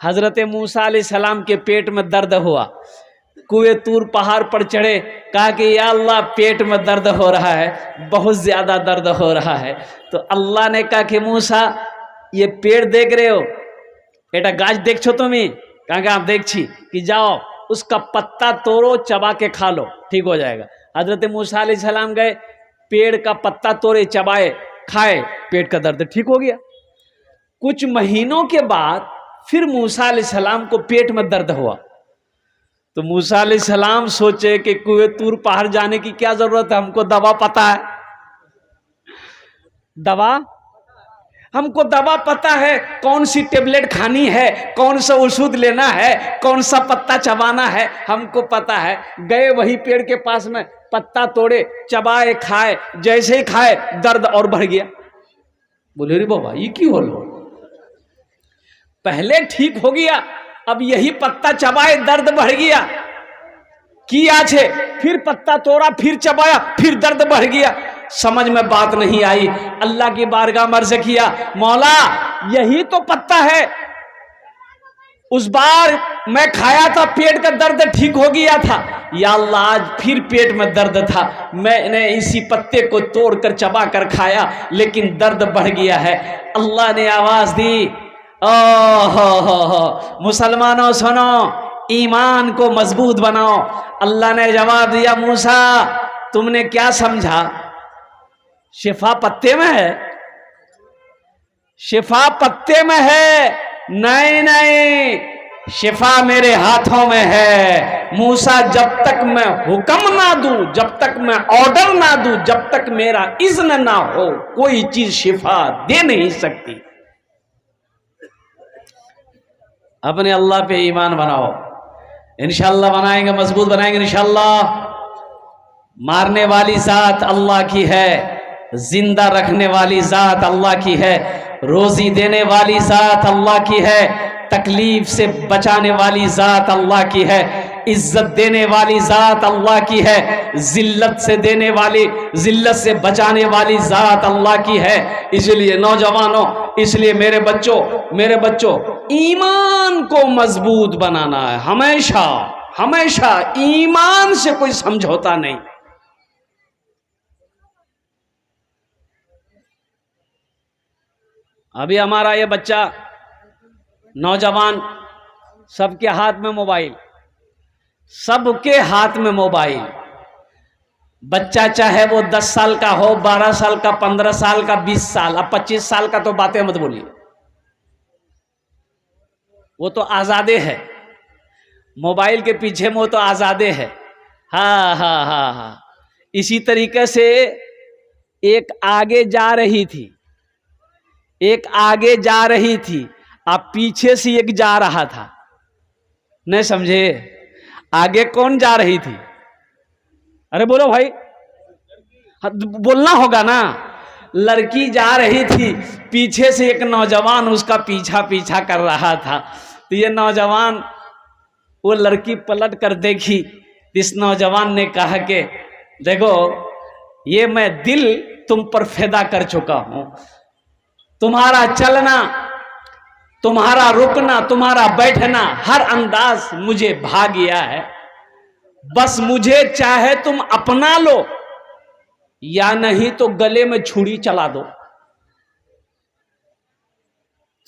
हजरत मूसा अलैहिस्सलाम के पेट में दर्द हुआ, कुएं तूर पहाड़ पर चढ़े, कहा कि या अल्लाह पेट में दर्द हो रहा है, बहुत ज्यादा दर्द हो रहा है। तो अल्लाह ने कहा कि मूसा ये पेड़ देख रहे हो, एटा गाछ देख छो तुम्हें? कहा कि आप देख छी, कि जाओ उसका पत्ता तोड़ो, चबा के खा लो, ठीक हो जाएगा। हजरत मूसा अलैहिस्सलाम गए, पेड़ का पत्ता तोड़े, चबाए, खाए, पेट का दर्द ठीक हो गया। कुछ महीनों के बाद फिर मूसा अलैहिस्सलाम को पेट में दर्द हुआ। तो मूसा अलैहिस्सलाम सोचे कि कुएं तूर पहाड़ जाने की क्या जरूरत है, हमको दवा पता है, हमको दवा पता है, कौन सी टेबलेट खानी है, कौन सा औषध लेना है, कौन सा पत्ता चबाना है, हमको पता है। गए वही पेड़ के पास में, पत्ता तोड़े, चबाए, खाए, जैसे ही खाए दर्द और बढ़ गया। बोले रे बाबा ये क्यों होलो, पहले ठीक हो गया, अब यही पत्ता चबाए दर्द बढ़ गया, किया छे, फिर पत्ता तोड़ा, फिर चबाया, फिर दर्द बढ़ गया। समझ में बात नहीं आई, अल्लाह की बारगाह में अर्ज़ किया, मौला यही तो पत्ता है, उस बार मैं खाया था, पेट का दर्द ठीक हो गया था, या अल्लाह आज फिर पेट में दर्द था, मैंने इसी पत्ते को तोड़कर चबा कर खाया, लेकिन दर्द बढ़ गया है। अल्लाह ने आवाज दी, ओहो मुसलमानों सुनो, ईमान को मजबूत बनाओ। अल्लाह ने जवाब दिया, मूसा तुमने क्या समझा, शिफा पत्ते में है, शिफा पत्ते में है? नहीं नहीं, शिफा मेरे हाथों में है। मूसा जब तक मैं हुक्म ना दूं, जब तक मैं ऑर्डर ना दूं, जब तक मेरा इज़्न ना हो, कोई चीज शिफा दे नहीं सकती। अपने अल्लाह पे ईमान बनाओ, इंशाअल्लाह बनाएंगे, मजबूत बनाएंगे इंशाअल्लाह। मारने वाली जात अल्लाह की है, जिंदा रखने वाली जात अल्लाह की है, रोजी देने वाली जात अल्लाह की है, तकलीफ से बचाने वाली जात अल्लाह की है, इज्जत देने वाली जात अल्लाह की है, जिल्लत से देने वाली, जिल्लत से बचाने वाली जात अल्लाह की है। इसलिए नौजवानों, इसलिए मेरे बच्चों ईमान को मजबूत बनाना है, हमेशा हमेशा ईमान से कोई समझौता नहीं। अभी हमारा ये बच्चा, नौजवान, सबके हाथ में मोबाइल, सबके हाथ में मोबाइल। बच्चा चाहे वो 10 साल का हो, 12 साल का, 15 साल का, 20 साल, अब 25 साल का तो बातें मत बोलिए, वो तो आजादे है, मोबाइल के पीछे में वो तो आजादे है। हाँ हाँ हाँ हाँ, इसी तरीके से एक आगे जा रही थी, एक आगे जा रही थी, अब पीछे से एक जा रहा था, नहीं समझे? आगे कौन जा रही थी? अरे बोलो भाई, बोलना होगा ना। लड़की जा रही थी, पीछे से एक नौजवान उसका पीछा कर रहा था। तो ये नौजवान, वो लड़की पलट कर देखी, इस नौजवान ने कहा कि देखो ये मैं दिल तुम पर फिदा कर चुका हूं, तुम्हारा चलना, तुम्हारा रुकना, तुम्हारा बैठना, हर अंदाज मुझे भा गया है, बस मुझे चाहे तुम अपना लो या नहीं तो गले में छुरी चला दो।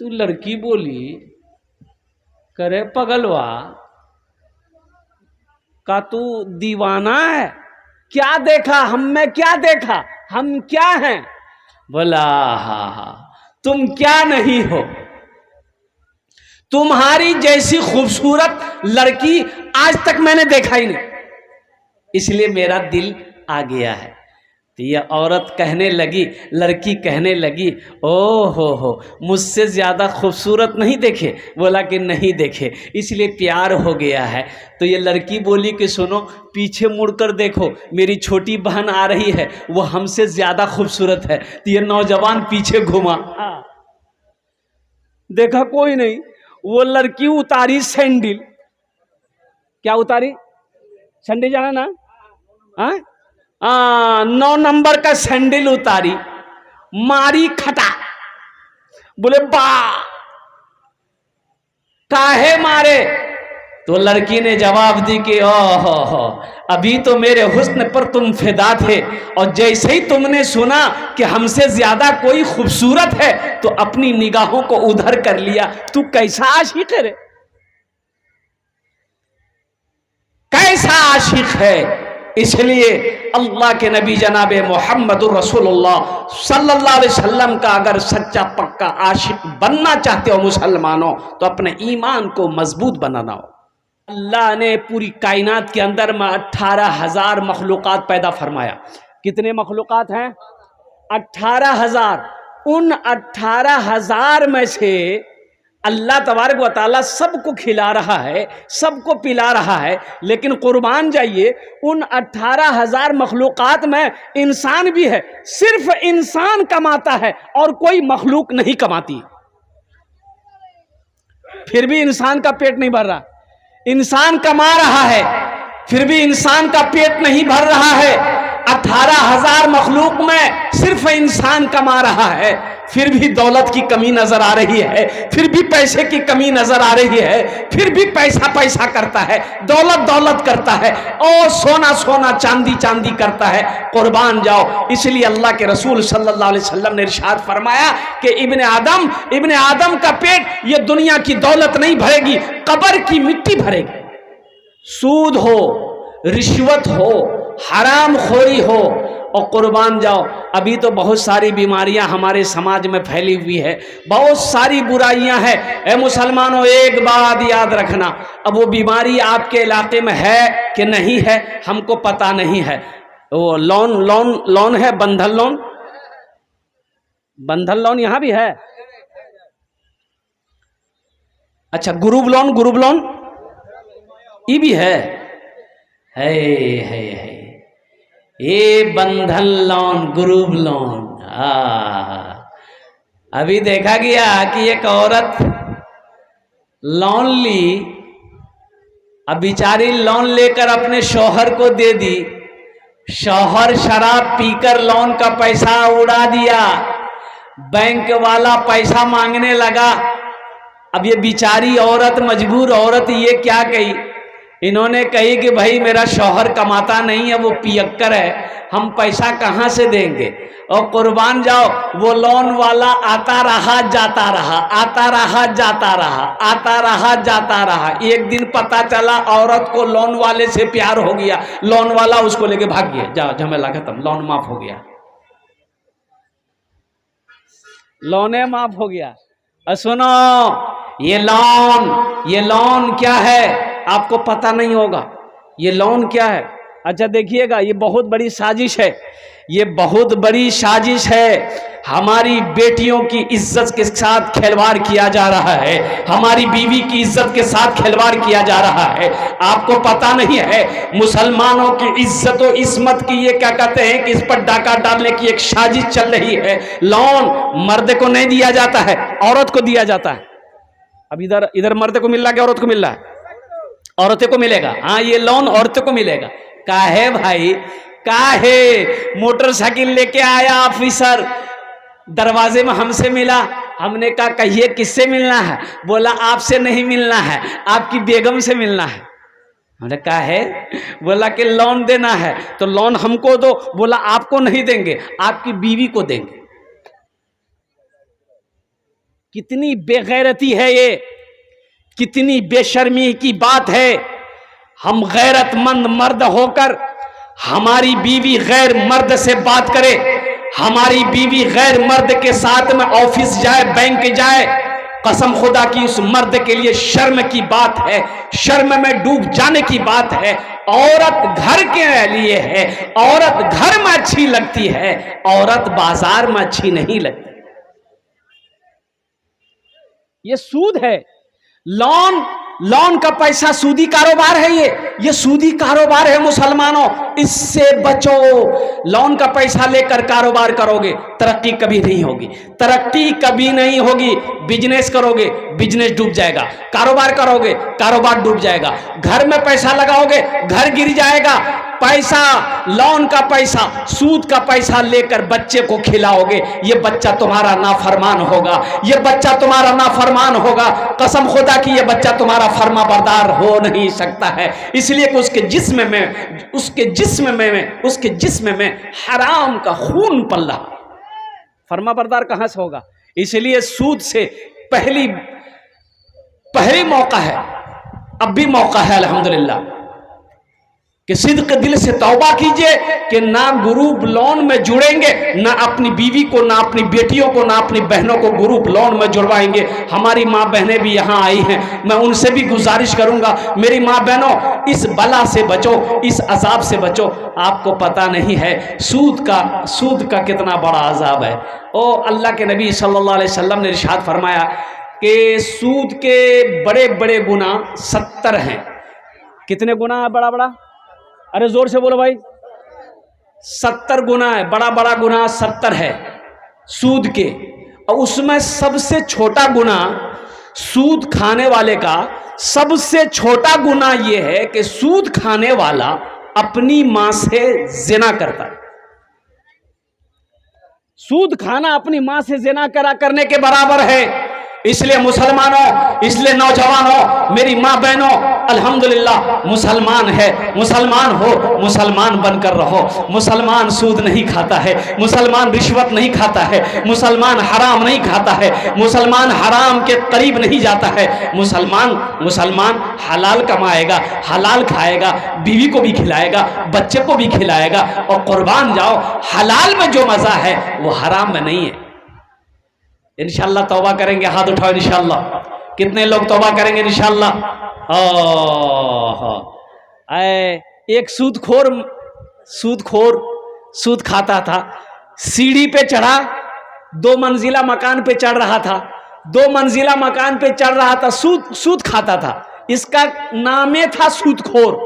तो लड़की बोली, करे पगलवा, का तू दीवाना है? क्या देखा हम में, क्या देखा, हम क्या हैं? बोला हाँ हाँ, तुम क्या नहीं हो, तुम्हारी जैसी खूबसूरत लड़की आज तक मैंने देखा ही नहीं, इसलिए मेरा दिल आ गया है। तो ये औरत कहने लगी, लड़की कहने लगी, ओ हो, मुझसे ज्यादा खूबसूरत नहीं देखे? बोला कि नहीं देखे, इसलिए प्यार हो गया है। तो ये लड़की बोली कि सुनो, पीछे मुड़कर देखो, मेरी छोटी बहन आ रही है, वो हमसे ज्यादा खूबसूरत है। तो ये नौजवान पीछे घुमा, देखा कोई नहीं, वो लड़की उतारी सैंडल। क्या उतारी? सैंडल जाना ना, हाँ 9 नंबर का सैंडल उतारी, मारी खटा, बोले बा, काहे मारे? तो लड़की ने जवाब दी कि ओहो, अभी तो मेरे हुस्न पर तुम फिदा थे, और जैसे ही तुमने सुना कि हमसे ज्यादा कोई खूबसूरत है तो अपनी निगाहों को उधर कर लिया। तू कैसा आशिक है रे, कैसा आशिक है? इसलिए अल्लाह के नबी जनाबे मोहम्मदुर रसूलुल्लाह सल्लल्लाहु अलैहि वसल्लम का अगर सच्चा पक्का आशिक बनना चाहते हो मुसलमानों, तो अपने ईमान को मजबूत बनाना हो। अल्लाह ने पूरी कायनात के अंदर में 18,000 मखलूक़ात पैदा फरमाया। कितने मखलूक़ात हैं? 18,000। उन 18,000 में से अल्लाह तबारक व तआला सबको खिला रहा है, सबको पिला रहा है, लेकिन कुर्बान जाइए, उन 18,000 मखलूक़ात में इंसान भी है। सिर्फ इंसान कमाता है और कोई मखलूक नहीं कमाती, फिर भी इंसान का पेट नहीं भर रहा। इंसान कमा रहा है फिर भी इंसान का पेट नहीं भर रहा है। 18,000 मखलूक में सिर्फ इंसान कमा रहा है, फिर भी दौलत की कमी नजर आ रही है, फिर भी पैसे की कमी नजर आ रही है, फिर भी पैसा पैसा करता है, दौलत दौलत करता है, और सोना सोना चांदी चांदी करता है। कुर्बान जाओ। इसलिए अल्लाह के रसूल सल्लल्लाहु अलैहि वसल्लम ने इरशाद फरमाया कि इब्ने आदम का पेट ये दुनिया की दौलत नहीं भरेगी, कब्र की मिट्टी भरेगी। सूद हो, रिश्वत हो, हराम खोरी हो, और कुर्बान जाओ, अभी तो बहुत सारी बीमारियां हमारे समाज में फैली हुई है, बहुत सारी बुराइयां हैं। ए मुसलमानों, एक बात याद रखना, अब वो बीमारी आपके इलाके में है कि नहीं है हमको पता नहीं है। वो लोन है, बंधन लोन यहां भी है। अच्छा, ग्रुप लोन ये भी है। ये बंधन लोन, ग्रुप लोन। अभी देखा गया कि एक औरत लोन ली, अब बेचारी लोन लेकर अपने शौहर को दे दी। शौहर शराब पीकर लोन का पैसा उड़ा दिया, बैंक वाला पैसा मांगने लगा। अब ये बेचारी औरत, मजबूर औरत, ये क्या कही? इन्होंने कही कि भाई मेरा शौहर कमाता नहीं है, वो पियक्कर है, हम पैसा कहाँ से देंगे? और कुर्बान जाओ, वो लोन वाला आता रहा जाता रहा, आता रहा जाता रहा, आता रहा जाता रहा। एक दिन पता चला औरत को लोन वाले से प्यार हो गया, लोन वाला उसको लेके भाग गया। जाओ, झमेला खत्म, लोन माफ हो गया, लोने माफ हो गया। और सुनो, ये लोन क्या है आपको पता नहीं होगा। ये लोन क्या है? अच्छा देखिएगा, ये बहुत बड़ी साजिश है, ये बहुत बड़ी साजिश है। हमारी बेटियों की इज्जत के साथ खिलवाड़ किया जा रहा है, हमारी बीवी की इज्जत के साथ खिलवाड़ किया जा रहा है। आपको पता नहीं है, मुसलमानों की इज्जत और इस्मत की ये क्या कहते हैं कि इस पर डाका डालने की एक साजिश चल रही है। लोन मर्द को नहीं दिया जाता है, औरत को दिया जाता है। अब इधर मर्द को मिल रहा है कि औरत को मिल रहा है? औरतें को मिलेगा। हाँ, ये लोन औरतों को मिलेगा। काहे भाई, काहे? मोटरसाइकिल लेके आया ऑफिसर, दरवाजे में हमसे मिला, हमने कहा कहिए किससे मिलना है? बोला आपसे नहीं मिलना है, आपकी बेगम से मिलना है। हमने कहा है? बोला कि लोन देना है, तो लोन हमको दो। बोला आपको नहीं देंगे, आपकी बीवी को देंगे। कितनी बेगैरती है ये, कितनी बेशर्मी की बात है। हम गैरतमंद मर्द होकर हमारी बीवी गैर मर्द से बात करे, हमारी बीवी गैर मर्द के साथ में ऑफिस जाए, बैंक जाए, कसम खुदा की उस मर्द के लिए शर्म की बात है, शर्म में डूब जाने की बात है। औरत घर के लिए है, औरत घर में अच्छी लगती है, औरत बाजार में अच्छी नहीं लगती। ये सूद है। लोन का पैसा सूदी कारोबार है। ये सूदी कारोबार है मुसलमानों, इससे बचो। लोन का पैसा लेकर कारोबार करोगे, तरक्की कभी नहीं होगी, तरक्की कभी नहीं होगी। बिजनेस करोगे, बिजनेस डूब जाएगा। कारोबार करोगे, कारोबार डूब जाएगा। घर में पैसा लगाओगे, घर गिर जाएगा। पैसा, लोन का पैसा, सूद का पैसा लेकर बच्चे को खिलाओगे, ये बच्चा तुम्हारा नाफरमान होगा, ये बच्चा तुम्हारा नाफरमान होगा। कसम खुदा की ये बच्चा तुम्हारा फर्माबरदार हो नहीं सकता है, इसलिए कि उसके जिस्म में हराम का खून पल रहा, फर्माबरदार कहां से होगा। इसलिए सूद से पहली मौका है, अब भी मौका है अल्हम्दुलिल्लाह कि सिद्क दिल से तौबा कीजिए कि ना ग्रुप लोन में जुड़ेंगे, ना अपनी बीवी को, ना अपनी बेटियों को, ना अपनी बहनों को ग्रुप लोन में जुड़वाएंगे। हमारी माँ बहनें भी यहाँ आई हैं, मैं उनसे भी गुजारिश करूंगा, मेरी माँ बहनों इस बला से बचो, इस अजाब से बचो। आपको पता नहीं है सूद का कितना बड़ा अजाब है। ओ अल्लाह के नबी सल्लल्लाहु अलैहि वसल्लम ने इरशाद फरमाया कि सूद के बड़े बड़े गुना 70 हैं। कितने गुना है बड़ा बड़ा? अरे जोर से बोलो भाई। 70 गुना है, बड़ा बड़ा गुना 70 है सूद के। और उसमें सबसे छोटा गुना सूद खाने वाले का, सबसे छोटा गुना यह है कि सूद खाने वाला अपनी मां से जिना करता है। सूद खाना अपनी मां से जिना करने के बराबर है। इसलिए मुसलमानों, इसलिए नौजवानों, मेरी माँ बहनों, अल्हम्दुलिल्लाह मुसलमान है, मुसलमान हो, मुसलमान बनकर रहो। मुसलमान सूद नहीं खाता है, मुसलमान रिश्वत नहीं खाता है, मुसलमान हराम नहीं खाता है, मुसलमान हराम के करीब नहीं जाता है। मुसलमान हलाल कमाएगा, हलाल खाएगा, बीवी को भी खिलाएगा, बच्चे को भी खिलाएगा। और कुर्बान जाओ, हलाल में जो मजा है वो हराम में नहीं है। इंशाअल्लाह तौबा करेंगे, हाथ उठाओ इंशाअल्लाह। कितने लोग तौबा करेंगे इंशाअल्लाह? एक सूदखोर सूद खाता था, सीढ़ी पे चढ़ा, 2 मंजिला मकान पे चढ़ रहा था, 2 मंजिला मकान पे चढ़ रहा था, सूद खाता था। इसका नामे था सूदखोर,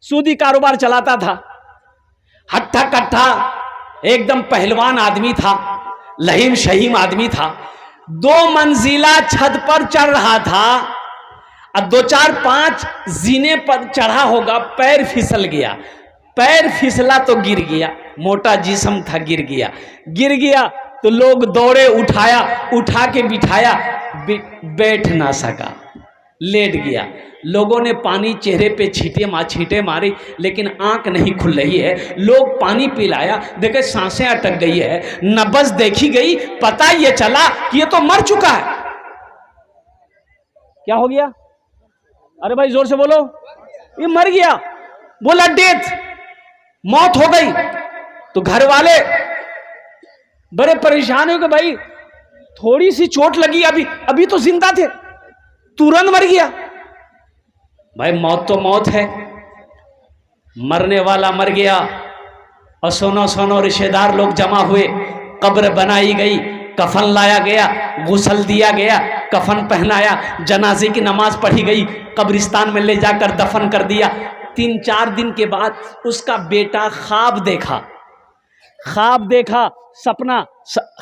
सूदी कारोबार चलाता था, हट्ठा कट्ठा एकदम पहलवान आदमी था, लहीम शहीम आदमी था। 2 मंजिला छत पर चढ़ रहा था और 2 4 5 जीने पर चढ़ा होगा, पैर फिसल गया, पैर फिसला तो गिर गया, मोटा जिस्म था, गिर गया तो लोग दौड़े, उठा के बिठाया, बैठ ना सका, लेट गया। लोगों ने पानी चेहरे पे छींटे मारी, लेकिन आंख नहीं खुल रही है। लोग पानी पिलाया, देखे सांसें अटक गई है, नब्ज देखी गई, पता ये चला कि ये तो मर चुका है। क्या हो गया? अरे भाई जोर से बोलो। ये मर गया, बोला डेथ, मौत हो गई। तो घर वाले बड़े परेशान हो गए, भाई थोड़ी सी चोट लगी, अभी तो जिंदा थे, तुरंत मर गया। भाई मौत तो मौत है, मरने वाला मर गया। और सोनो रिश्तेदार लोग जमा हुए, कब्र बनाई गई, कफन लाया गया, गुसल दिया गया, कफन पहनाया, जनाजे की नमाज पढ़ी गई, कब्रिस्तान में ले जाकर दफन कर दिया। 3-4 दिन के बाद उसका बेटा ख्वाब देखा, सपना,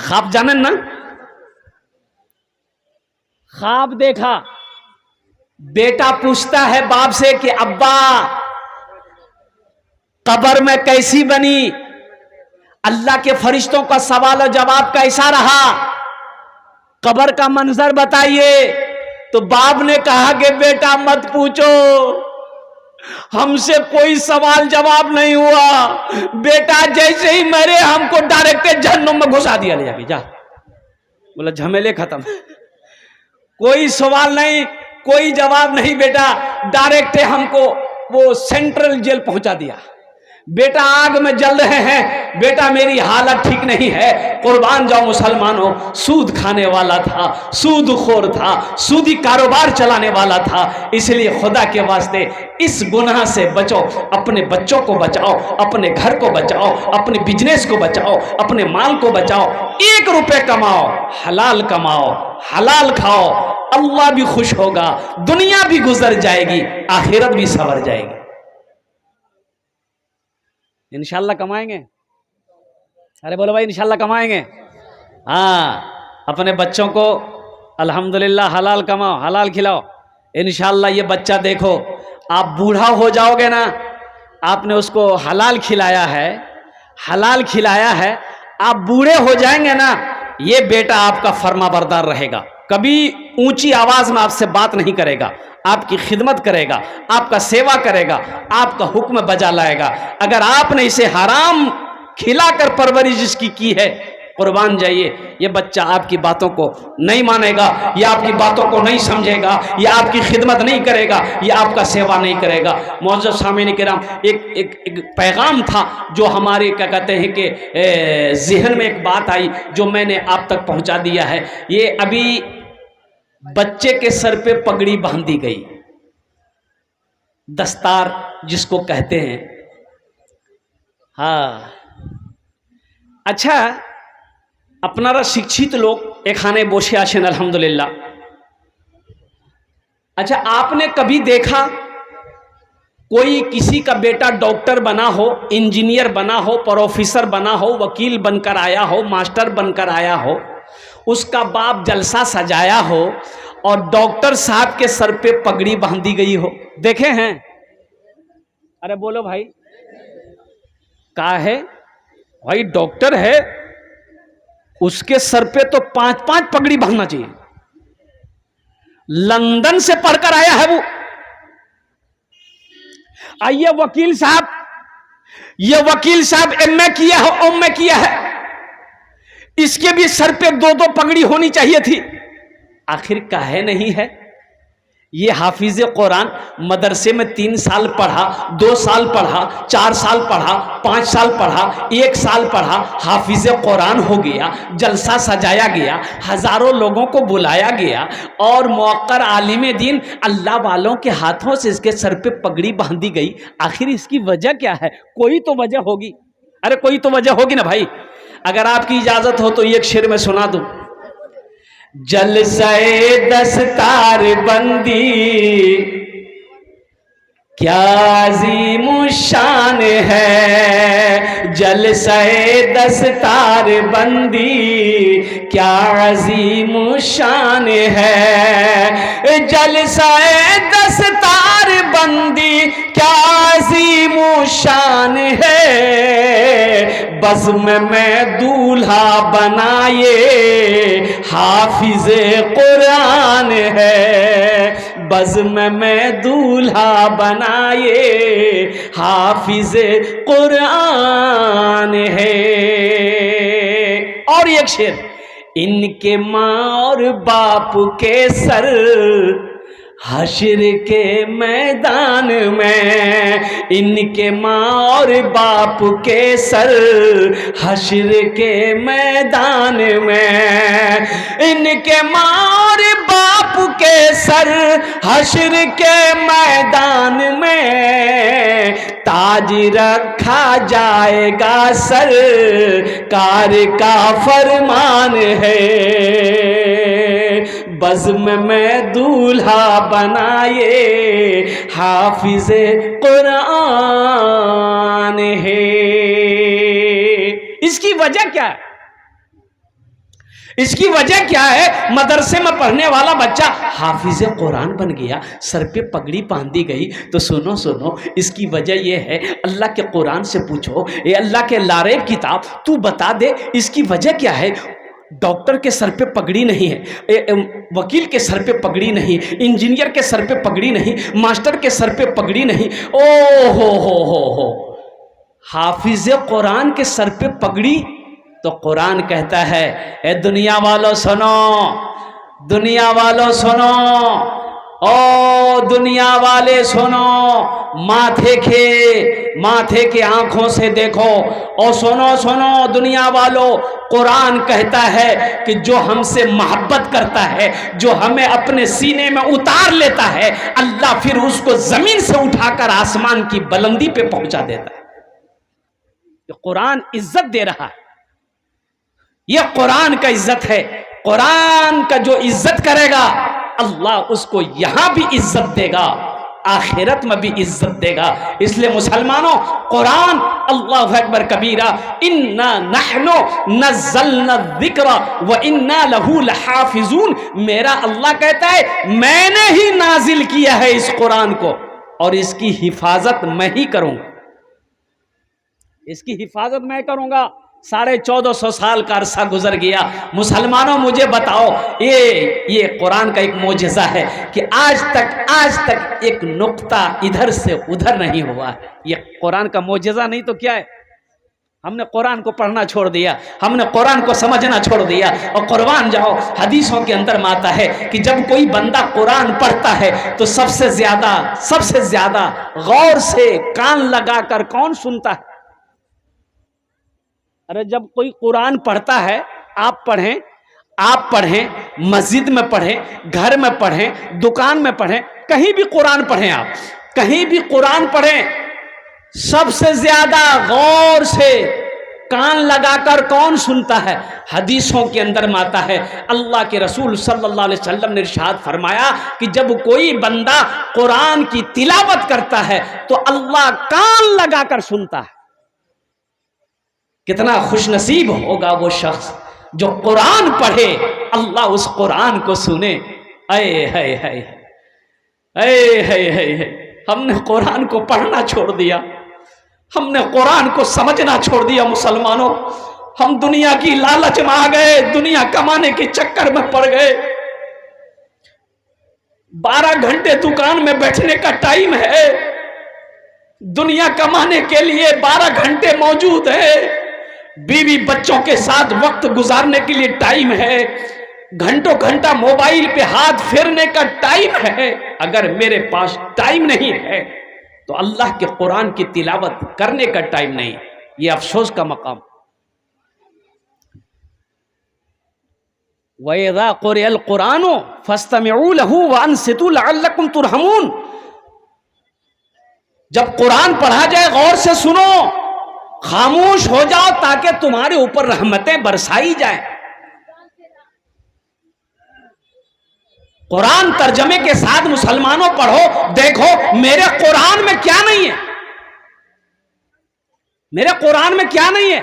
ख्वाब जाने ना, ख्वाब देखा। बेटा पूछता है बाप से कि अब्बा कब्र में कैसी बनी, अल्लाह के फरिश्तों का सवाल और जवाब कैसा रहा, कब्र का मंजर बताइए। तो बाप ने कहा कि बेटा मत पूछो, हमसे कोई सवाल जवाब नहीं हुआ, बेटा जैसे ही मरे हमको डायरेक्ट जहन्नुम में घुसा दिया, ले जाके जा। बोला झमेले खत्म, कोई सवाल नहीं, कोई जवाब नहीं, बेटा डायरेक्ट हमको वो सेंट्रल जेल पहुंचा दिया। बेटा आग में जल रहे हैं, बेटा मेरी हालत ठीक नहीं है। कुर्बान जाओ मुसलमानों, सूद खाने वाला था, सूदखोर था, सूदी कारोबार चलाने वाला था। इसलिए खुदा के वास्ते इस गुनाह से बचो, अपने बच्चों को बचाओ, अपने घर को बचाओ, अपने बिजनेस को बचाओ, अपने माल को बचाओ। 1 रुपए कमाओ, हलाल खाओ, अल्लाह भी खुश होगा, दुनिया भी गुजर जाएगी, आखिरत भी संवर जाएगी। इंशाल्लाह कमाएंगे। अरे बोलो भाई इंशाल्लाह कमाएंगे। हाँ, अपने बच्चों को अल्हम्दुलिल्लाह हलाल कमाओ, हलाल खिलाओ। इंशाल्लाह ये बच्चा देखो आप बूढ़ा हो जाओगे ना, आपने उसको हलाल खिलाया है, आप बूढ़े हो जाएंगे ना, ये बेटा आपका फर्माबरदार रहेगा, कभी ऊंची आवाज में आपसे बात नहीं करेगा, आपकी खिदमत करेगा, आपका सेवा करेगा, आपका हुक्म बजा लाएगा। अगर आपने इसे हराम खिलाकर परवरिश इसकी की है, कुर्बान जाइए, ये बच्चा आपकी बातों को नहीं मानेगा, ये आपकी बातों को नहीं समझेगा, ये आपकी खिदमत नहीं करेगा, ये आपका सेवा नहीं करेगा। मौजूद सामीन किराम, एक पैगाम था जो हमारे क्या कहते हैं कि ज़हन में एक बात आई जो मैंने आप तक पहुंचा दिया है। ये अभी बच्चे के सर पे पगड़ी बांधी गई, दस्तार जिसको कहते हैं। हाँ, अच्छा, আপনারা शिक्षित लोग एखाने বসে আছেন अल्हम्दुलिल्लाह। अच्छा, आपने कभी देखा कोई किसी का बेटा डॉक्टर बना हो, इंजीनियर बना हो, प्रोफेसर बना हो, वकील बनकर आया हो, मास्टर बनकर आया हो, उसका बाप जलसा सजाया हो और डॉक्टर साहब के सर पे पगड़ी बांधी गई हो? देखे हैं? अरे बोलो भाई, कहा है भाई डॉक्टर है, उसके सर पे तो 5-5 पगड़ी बांधना चाहिए। लंदन से पढ़कर आया है वो। आइए वकील साहब, ये वकील साहब एमए किया है, एमए किया है, इसके भी सर पे 2-2 पगड़ी होनी चाहिए थी, आखिर काहे नहीं है? ये हाफिज कुरान मदरसे में 3 साल पढ़ा, 2 साल पढ़ा, 4 साल पढ़ा, 5 साल पढ़ा, 1 साल पढ़ा, हाफिज कुरान हो गया, जलसा सजाया गया, हजारों लोगों को बुलाया गया और मुअक्कर आलिम दीन अल्लाह वालों के हाथों से इसके सर पे पगड़ी बांधी गई। आखिर इसकी वजह क्या है? कोई तो वजह होगी। अरे कोई तो वजह होगी ना भाई। अगर आपकी इजाजत हो तो एक शेर में सुना दूं। जलसाए दस्तार बंदी क्या अज़ीम शान है, जलसाए दस्तार बंदी क्या अज़ीम शान है, जलसाए दस्तार बंदी क्या अज़ीम शान है, बज़्म में दूल्हा बनाए हाफिज कुरान है, बज़्म में दूल्हा बनाए हाफिज कुरान है। और एक शेर, इनके माँ और बाप के सर हश्र के मैदान में, इनके माँ और बाप के सर हश्र के मैदान में, इनके माँ और बाप के सर हश्र के मैदान में ताज रखा जाएगा, सर कार का फरमान है, बज़्म में दूल्हा बनाए हाफिज कुरान है। इसकी वजह क्या है? इसकी वजह क्या है? मदरसे में पढ़ने वाला बच्चा हाफिज कुरान बन गया, सर पे पगड़ी बांधी गई। तो सुनो सुनो, इसकी वजह यह है, अल्लाह के कुरान से पूछो, ये अल्लाह के लारेब किताब, तू बता दे इसकी वजह क्या है? डॉक्टर के सर पे पगड़ी नहीं है, वकील के सर पे पगड़ी नहीं, इंजीनियर के सर पे पगड़ी नहीं, मास्टर के सर पे पगड़ी नहीं, ओ हो, हाफिज कुरान के सर पे पगड़ी। तो कुरान कहता है, ए दुनिया वालों सुनो, दुनिया वालों सुनो, ओ दुनिया वाले सुनो, माथे के आंखों से देखो, और सुनो सुनो दुनिया वालों, कुरान कहता है कि जो हमसे मोहब्बत करता है, जो हमें अपने सीने में उतार लेता है, अल्लाह फिर उसको जमीन से उठाकर आसमान की बुलंदी पे पहुंचा देता है। ये कुरान इज्जत दे रहा है, ये कुरान का इज्जत है। कुरान का जो इज्जत करेगा अल्लाह उसको यहां भी इज्जत देगा, आखिरत में भी इज्जत देगा। इसलिए मुसलमानों, कुरान, अल्लाहु अकबर कबीरा, इन्ना नहनु नज़्ज़लना ज़िक्रा व इन्ना लहू लहाफ़िज़ून, मेरा अल्लाह कहता है मैंने ही नाजिल किया है इस कुरान को, और इसकी हिफाजत मैं ही करूंगा, इसकी हिफाजत मैं करूंगा। 1450 साल का अरसा गुजर गया। मुसलमानों मुझे बताओ, ये कुरान का एक मोजज़ा है कि आज तक एक नुक्ता इधर से उधर नहीं हुआ है। ये कुरान का मोजज़ा नहीं तो क्या है? हमने कुरान को पढ़ना छोड़ दिया, हमने कुरान को समझना छोड़ दिया। और कुर्बान जाओ, हदीसों के अंदर में आता है कि जब कोई बंदा कुरान पढ़ता है तो सबसे ज्यादा गौर से कान लगाकर कौन सुनता है? अरे जब कोई कुरान पढ़ता है, आप पढ़ें, मस्जिद में पढ़ें, घर में पढ़ें, दुकान में पढ़ें, कहीं भी कुरान पढ़ें, आप कहीं भी कुरान पढ़ें, सबसे ज्यादा गौर से कान लगाकर कौन सुनता है? हदीसों के अंदर में आता है, अल्लाह के रसूल सल्लल्लाहु अलैहि वसल्लम ने इरशाद फरमाया कि जब कोई बंदा कुरान की तिलावत करता है तो अल्लाह कान लगाकर सुनता है। कितना खुशनसीब होगा वो शख्स जो कुरान पढ़े, अल्लाह उस कुरान को सुने। अये है, हमने कुरान को पढ़ना छोड़ दिया, हमने कुरान को समझना छोड़ दिया। मुसलमानों, हम दुनिया की लालच में आ गए, दुनिया कमाने के चक्कर में पड़ गए। 12 घंटे दुकान में बैठने का टाइम है, दुनिया कमाने के लिए 12 घंटे मौजूद है। बीवी बच्चों के साथ वक्त गुजारने के लिए टाइम है, घंटों घंटा मोबाइल पे हाथ फेरने का टाइम है। अगर मेरे पास टाइम नहीं है तो अल्लाह के कुरान की तिलावत करने का टाइम नहीं। ये अफसोस का मकाम। वइज़ा क़ुरिअल क़ुरानु फ़स्तमिऊ लहू वअनसितू लअल्लकुम तुरहमून। जब कुरान पढ़ा जाए गौर से सुनो, खामोश हो जाओ ताकि तुम्हारे ऊपर रहमतें बरसाई जाए। कुरान तर्जमे के साथ मुसलमानों पढ़ो, देखो मेरे कुरान में क्या नहीं है, मेरे कुरान में क्या नहीं है।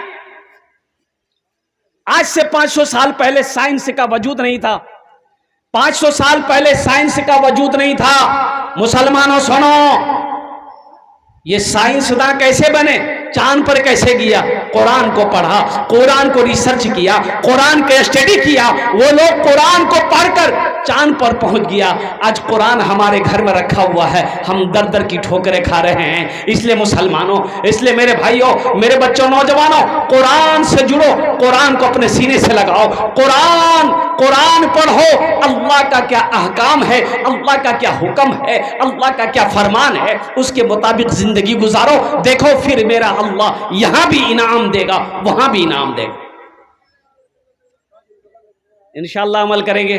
आज से 500 साल पहले साइंस का वजूद नहीं था, 500 साल पहले साइंस का वजूद नहीं था। मुसलमानों सुनो, ये साइंसदान कैसे बने, चांद पर कैसे गया? कुरान को पढ़ा, कुरान को रिसर्च किया, कुरान को स्टडी किया, वो लोग कुरान को पढ़कर चांद पर पहुंच गया। आज कुरान हमारे घर में रखा हुआ है, हम दर दर की ठोकरें खा रहे हैं। इसलिए मुसलमानों, इसलिए मेरे भाइयों, मेरे बच्चों, नौजवानों, कुरान से जुड़ो, कुरान को अपने सीने से लगाओ, कुरान पढ़ो। अल्लाह का क्या अहकाम है, अल्लाह का क्या हुक्म है, अल्लाह का क्या फरमान है, उसके मुताबिक जिंदगी गुजारो। देखो फिर मेरा अल्लाह यहां भी इनाम देगा, वहां भी इनाम देगा। इंशाअल्लाह अमल करेंगे।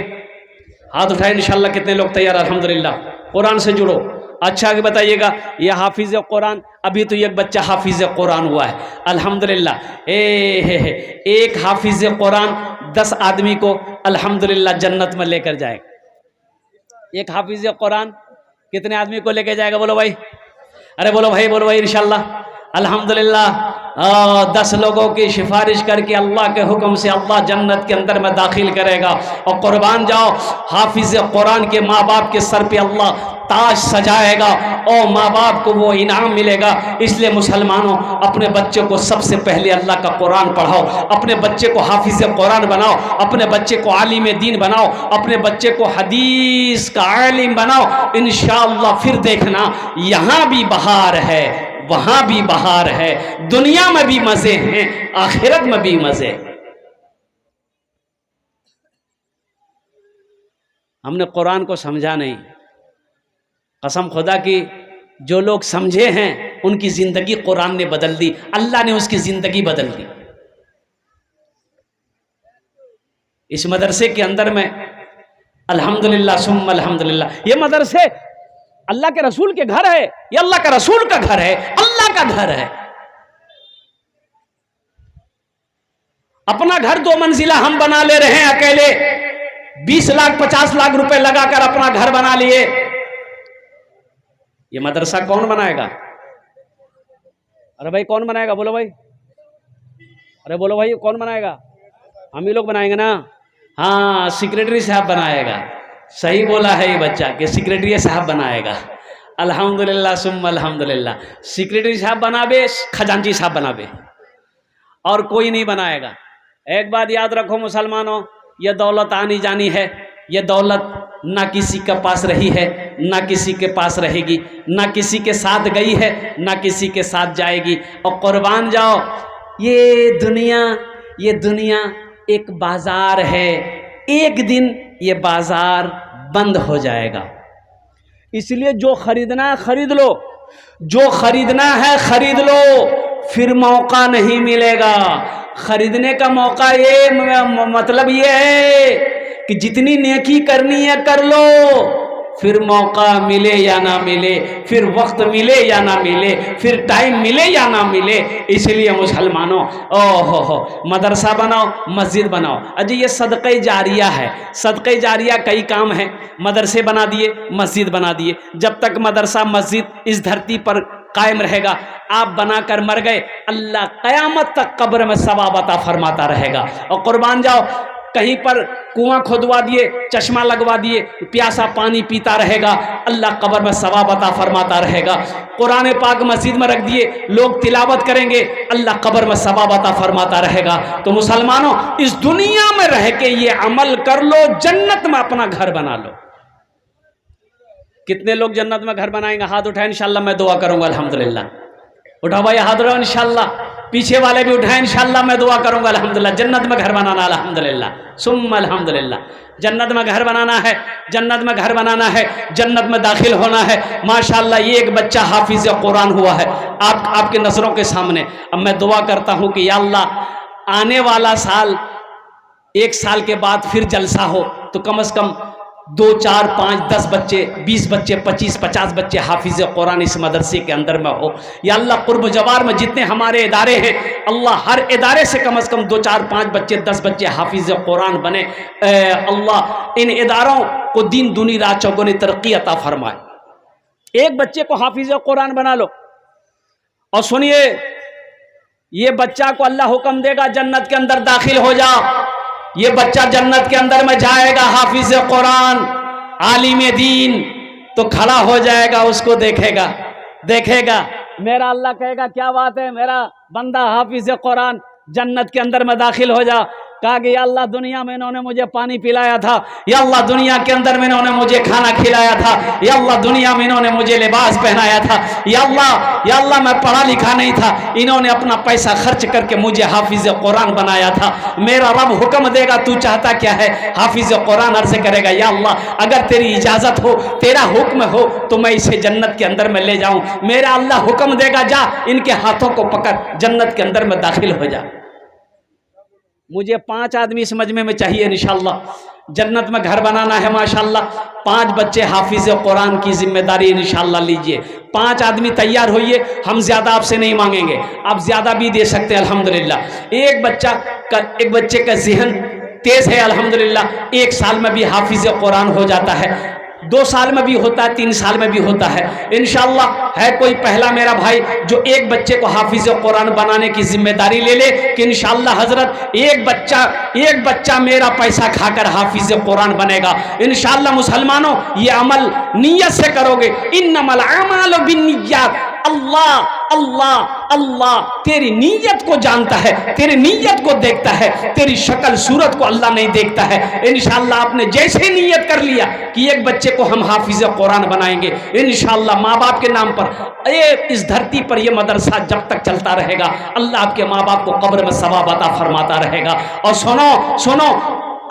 हाथ उठाए इंशाअल्लाह। कितने लोग तैयार? अल्हम्दुलिल्लाह। कुरान से जुड़ो। अच्छा आगे बताइएगा, ये हाफिज कुरान, अभी तो एक बच्चा हाफिज कुरान हुआ है, अल्हम्दुलिल्लाह। एक हाफिज कुरान 10 आदमी को अल्हम्दुलिल्लाह जन्नत में लेकर जाएगा। एक हाफिज कुरान कितने आदमी को लेकर जाएगा? बोलो भाई, अरे बोलो भाई इंशाअल्लाह। अल्हम्दुलिल्लाह 10 लोगों की सिफारिश करके अल्लाह के हुक्म से अल्लाह जन्नत के अंदर में दाखिल करेगा। और कुर्बान जाओ, हाफिज कुरान के माँ बाप के सर पे अल्लाह ताज सजाएगा और माँ बाप को वो इनाम मिलेगा। इसलिए मुसलमानों, अपने बच्चे को सबसे पहले अल्लाह का कुरान पढ़ाओ, अपने बच्चे को हाफिज कुरान बनाओ, अपने बच्चे को आलिम दीन बनाओ, अपने बच्चे को हदीस का आलिम बनाओ। इंशाअल्लाह फिर देखना, यहाँ भी बहार है, वहां भी बहार है, दुनिया में भी मजे हैं, आखिरत में भी मजे। हमने कुरान को समझा नहीं। कसम खुदा की, जो लोग समझे हैं उनकी जिंदगी कुरान ने बदल दी, अल्लाह ने उसकी जिंदगी बदल दी। इस मदरसे के अंदर में अल्हम्दुलिल्लाह सुम्मा अल्हम्दुलिल्लाह, ये मदरसे अल्लाह के रसूल के घर है, ये अल्लाह का रसूल का घर है, अल्लाह का घर है। अपना घर 2 मंजिला हम बना ले रहे हैं अकेले, 20 लाख 50 लाख रुपए लगाकर अपना घर बना लिए। ये मदरसा कौन बनाएगा? अरे भाई कौन बनाएगा? बोलो भाई, अरे बोलो भाई, कौन बनाएगा? हम ही लोग बनाएंगे ना। हाँ, सेक्रेटरी साहब बनाएगा। सही बोला है ये बच्चा कि सेक्रेटरी साहब बनाएगा। अल्हम्दुलिल्लाह सुम्मा अल्हम्दुलिल्लाह। सेक्रेटरी साहब बनावे, खजांची साहब बनावे, और कोई नहीं बनाएगा। एक बात याद रखो मुसलमानों, ये दौलत आनी जानी है, ये दौलत ना किसी के पास रही है, ना किसी के पास रहेगी, ना किसी के साथ गई है, ना किसी के साथ जाएगी। और कुर्बान जाओ, ये दुनिया एक बाजार है, एक दिन ये बाजार बंद हो जाएगा। इसलिए जो खरीदना है खरीद लो, जो खरीदना है खरीद लो, फिर मौका नहीं मिलेगा। खरीदने का मौका ये मतलब ये है कि जितनी नेकी करनी है कर लो, फिर मौका मिले या ना मिले, फिर वक्त मिले या ना मिले, फिर टाइम मिले या ना मिले। इसलिए मुसलमानों, ओहो मदरसा बनाओ, मस्जिद बनाओ। अजी ये सदक़े जारिया है। सदक़े जारिया कई काम है, मदरसे बना दिए, मस्जिद बना दिए। जब तक मदरसा मस्जिद इस धरती पर कायम रहेगा, आप बनाकर मर गए, अल्लाह क़यामत तक कब्र में सवाब अता फरमाता रहेगा। और कुर्बान जाओ, कहीं पर कुआं खुदवा दिए, चश्मा लगवा दिए, प्यासा पानी पीता रहेगा, अल्लाह कब्र में सवाब अता फरमाता रहेगा। कुरान पाक मस्जिद में रख दिए, लोग तिलावत करेंगे, अल्लाह कब्र में सवाब अता फरमाता रहेगा। तो मुसलमानों, इस दुनिया में रह के ये अमल कर लो, जन्नत में अपना घर बना लो। कितने लोग जन्नत में घर बनाएंगे? हाथ उठाए, इंशाल्लाह मैं दुआ करूंगा। अल्हम्दुलिल्लाह, उठाओ भाई हाथ उठाओ इंशाल्लाह। पीछे वाले भी उठाएं, इंशाल्लाह मैं दुआ करूंगा। अल्हम्दुलिल्लाह, जन्नत में घर बनाना, अल्हम्दुलिल्लाह सुम्मा अल्हम्दुलिल्लाह। जन्नत में घर बनाना है, जन्नत में घर बनाना है, जन्नत में दाखिल होना है। माशाअल्लाह, ये एक बच्चा हाफिज कुरान हुआ है आपके नजरों के सामने। अब मैं दुआ करता हूँ कि या अल्लाह, आने वाला साल, एक साल के बाद फिर जलसा हो तो कम से कम 2, 4, 5, 10 बच्चे, 20 बच्चे, 25, 50 बच्चे हाफिज कुरान इस मदरसे के अंदर में हो। या अल्लाह, कुर्ब जवार में जितने हमारे इदारे हैं, अल्लाह हर इदारे से कम 2, 4, 5 बच्चे, 10 बच्चे हाफिज कुरान बने। अल्लाह इन इदारों को दीन दुनी रात चौगुनी तरक्की अता फरमाए। एक बच्चे को हाफिज कुरान बना लो। और सुनिए, ये बच्चा को अल्लाह हुक्म देगा जन्नत के अंदर दाखिल हो जाओ। ये बच्चा जन्नत के अंदर में जाएगा, हाफिज कुरान, आलिम दीन, तो खड़ा हो जाएगा, उसको देखेगा। मेरा अल्लाह कहेगा क्या बात है, मेरा बंदा हाफिज कुरान जन्नत के अंदर में दाखिल हो जा। कहा कि या अल्लाह, दुनिया में इन्होंने मुझे पानी पिलाया था, या अल्लाह दुनिया के अंदर में इन्होंने मुझे खाना खिलाया था, या अल्लाह दुनिया में इन्होंने मुझे लिबास पहनाया था, या अल्लाह मैं पढ़ा लिखा नहीं था, इन्होंने अपना पैसा खर्च करके मुझे हाफिज कुरान बनाया था। मेरा रब हुक्म देगा, तू चाहता क्या है? हाफिज कुरान अर्ज करेगा, या अल्लाह, अगर तेरी इजाजत हो, तेरा हुक्म हो, तो मैं इसे जन्नत के अंदर में ले जाऊं। मेरा अल्लाह हुक्म देगा, जा इनके हाथों को पकड़, जन्नत के अंदर में दाखिल हो जा। मुझे 5 आदमी इस मजमे में चाहिए इंशाअल्लाह। जन्नत में घर बनाना है माशाअल्लाह। 5 बच्चे हाफिज कुरान की जिम्मेदारी इंशाअल्लाह लीजिए। 5 आदमी तैयार होइए, हम ज्यादा आपसे नहीं मांगेंगे, आप ज्यादा भी दे सकते हैं अल्हम्दुलिल्लाह। एक बच्चे का ज़हन तेज है अल्हम्दुलिल्लाह, 1 साल में भी हाफिज कुरान हो जाता है, 2 साल में भी होता है, 3 साल में भी होता है इंशाअल्लाह। है कोई पहला मेरा भाई जो एक बच्चे को हाफिज कुरान बनाने की जिम्मेदारी ले ले कि इंशाअल्लाह हजरत एक बच्चा मेरा पैसा खाकर हाफिज कुरान बनेगा इंशाअल्लाह। मुसलमानों, ये अमल नियत से करोगे, इन्नमल अमालु बिन्निय्यात। अल्लाह अल्लाह अल्लाह तेरी नीयत को जानता है, तेरी नीयत को देखता है, तेरी शक्ल सूरत को अल्लाह नहीं देखता है। इंशाअल्लाह आपने जैसे नीयत कर लिया कि एक बच्चे को हम हाफिज कुरान बनाएंगे, इंशाअल्लाह माँ बाप के नाम पर इस धरती पर यह मदरसा जब तक चलता रहेगा, अल्लाह आपके माँ बाप को कब्र में सवाब अता फरमाता रहेगा। और सुनो,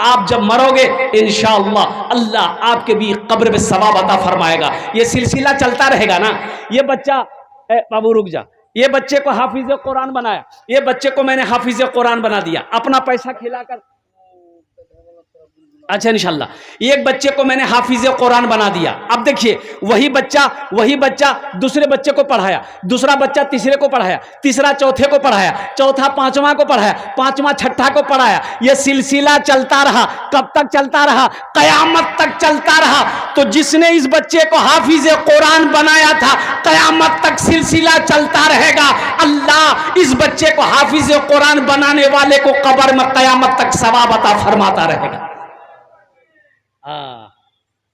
आप जब मरोगे इंशाअल्लाह अल्लाह आपके भी कब्र में सवाब अता फरमाएगा। ये सिलसिला चलता रहेगा ना। ये बच्चा, बाबू रुक जा, ये बच्चे को हाफिज कुरान बनाया, ये बच्चे को मैंने हाफिज कुरान बना दिया अपना पैसा खिलाकर। अच्छा इंशाल्लाह एक बच्चे को मैंने हाफिज कुरान बना दिया। अब देखिए, वही बच्चा दूसरे बच्चे को पढ़ाया, दूसरा बच्चा तीसरे को पढ़ाया, तीसरा चौथे को पढ़ाया, चौथा पांचवा को पढ़ाया, पांचवा छठा को पढ़ाया। यह सिलसिला चलता रहा। कब तक चलता रहा? कयामत तक चलता रहा। तो जिसने इस बच्चे को हाफिज कुरान बनाया था, कयामत तक सिलसिला चलता रहेगा। अल्लाह इस बच्चे को हाफिज कुरान बनाने वाले को कब्र में कयामत तक सवाब अता फरमाता रहेगा।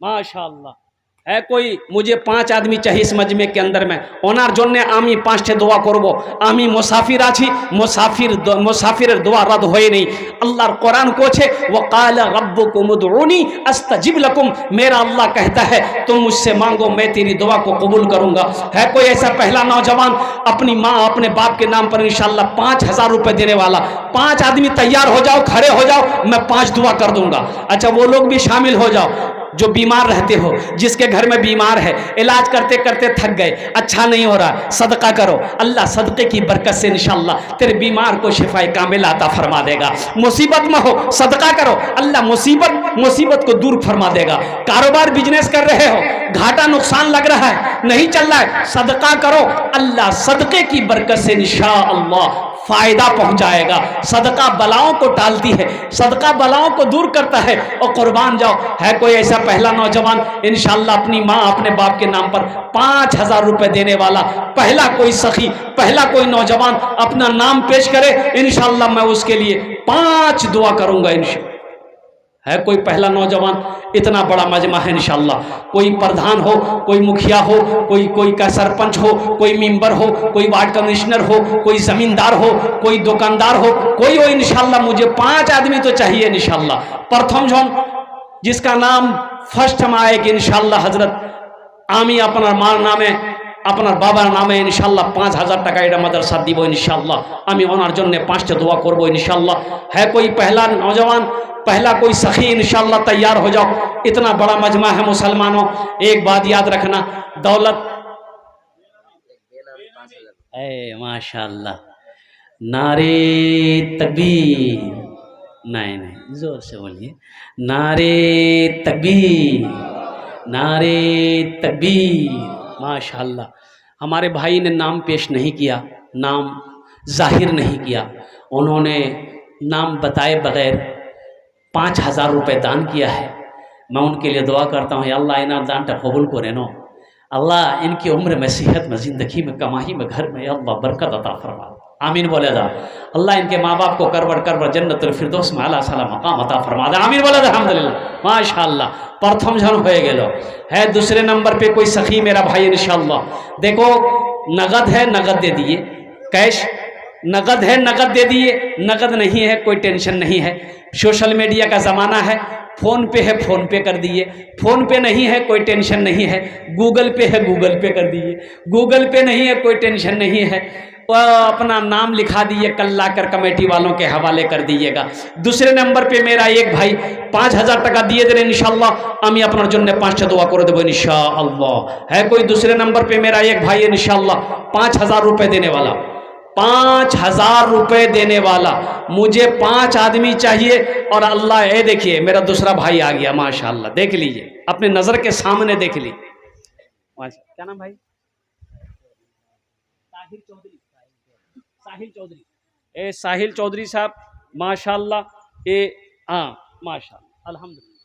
माशाअल्लाह, है कोई मुझे 5 आदमी चाहिए इस मजमे के अंदर में ओनार जन्ने आमी 5टे দোয়া করব আমি মুসাফির আছি মুসাফিরের দোয়া রদ হয় नहीं अल्लाह कुरान कोछे वक़ाल रब्बुकुम उदऊनी अस्तजिब लकुम मेरा अल्लाह कहता है तुम मुझसे मांगो मैं तेरी दुआ को कबूल करूंगा। है कोई ऐसा पहला नौजवान अपनी माँ अपने बाप के नाम पर इंशाअल्लाह 5000 रुपए देने वाला? 5 आदमी तैयार हो जाओ, खड़े हो जाओ, मैं 5 दुआ कर दूंगा। अच्छा वो लोग भी शामिल हो जाओ जो बीमार रहते हो, जिसके घर में बीमार है, इलाज करते करते थक गए, अच्छा नहीं हो रहा, सदका करो, अल्लाह सदक़े की बरकत से इंशाअल्लाह तेरे बीमार को शिफाए कामिल अता फरमा देगा। मुसीबत में हो सदका करो, अल्लाह मुसीबत को दूर फरमा देगा। कारोबार बिजनेस कर रहे हो, घाटा नुकसान लग रहा है, नहीं चल रहा है, सदका करो, अल्लाह सदक़े की बरकत से इंशाअल्लाह फायदा पहुंचाएगा। सदका बलाओं को टालती है, सदका बलाओं को दूर करता है। और कुर्बान जाओ, है कोई ऐसा पहला नौजवान इंशाअल्लाह अपनी माँ अपने बाप के नाम पर 5000 रुपए देने वाला? पहला कोई सखी, पहला कोई नौजवान अपना नाम पेश करे, इंशाअल्लाह मैं उसके लिए 5 दुआ करूंगा इंशाअल्लाह। है कोई पहला नौजवान? इतना बड़ा मजमा है इंशाअल्लाह। कोई प्रधान हो, कोई मुखिया हो, कोई का सरपंच हो, कोई मेंबर हो, कोई वार्ड कमिश्नर हो, कोई जमींदार हो, कोई दुकानदार हो, कोई हो इंशाअल्लाह। मुझे 5 आदमी तो चाहिए इंशाअल्लाह। प्रथम जन जिसका नाम फर्स्ट में आएगी इंशाअल्लाह हजरत आमी अपना मार नामे अपना बाबार नामे इंशाअल्लाह 5000 টাকা এটা মাদ্রাসা দিব इंशाअल्लाह। আমি ওনার জন্য 5টা দোয়া করব इंशाअल्लाह। है कोई पहला नौजवान, पहला कोई सखी इंशाअल्लाह तैयार हो जाओ। इतना बड़ा मजमा है मुसलमानों। एक बात याद रखना, दौलत माशाअल्लाह नारे तकबीर, नहीं जोर से बोलिए, नारे तकबीर, नारे तकबीर, माशाअल्लाह। हमारे भाई ने नाम पेश नहीं किया, नाम जाहिर नहीं किया, उन्होंने नाम बताए बगैर 5000 रुपए दान किया है। मैं उनके लिए दुआ करता हूँ, अल्लाह इना दान कबूल करे नो, अल्लाह इनकी उम्र में, सेहत में, ज़िंदगी में, कमाई में, घर में अल्लाह बरकत अता फरमा। आमीन बोले जा। अल्लाह इनके माँ बाप को करवर जन्नतुल फिरदौस में आला साला मकाम अता फरमा दे। आमीन बोले जा। अल्हम्दुलिल्लाह माशाअल्लाह। प्रथम जन हो गेलो। है दूसरे नंबर पे कोई सखी मेरा भाई इंशाअल्लाह। देखो नगद है, नगद दे दिए, कैश नगद है, नगद दे दिए, नगद नहीं है कोई टेंशन नहीं है। सोशल मीडिया का ज़माना है, फ़ोन पे है फ़ोन पे कर दिए, फ़ोन पे नहीं है कोई टेंशन नहीं है, गूगल पे है गूगल पे कर दिए, गूगल पे नहीं है कोई टेंशन नहीं है, अपना नाम लिखा दिए, कल लाकर कमेटी वालों के हवाले कर दीजिएगा। दूसरे नंबर पे मेरा एक भाई 5000 টাকা दिए दे इंशाअल्लाह। আমি আপনার জন্য 5টা দোয়া করে দেবো इंशाअल्लाह। है कोई दूसरे नंबर पे मेरा एक भाई इंशाअल्लाह 5000 रुपए देने वाला, 5000 रुपए देने वाला। मुझे 5 आदमी चाहिए और अल्लाह, ये देखिए मेरा दूसरा भाई आ गया माशाअल्लाह। देख लीजिए, अपने नज़र के सामने देख ली। क्या नाम भाई? साहिल चौधरी। साहिल चौधरी, ए साहिल चौधरी साहब माशाअल्लाह। ए हाँ माशाअल्लाह अल्हम्दुलिल्लाह।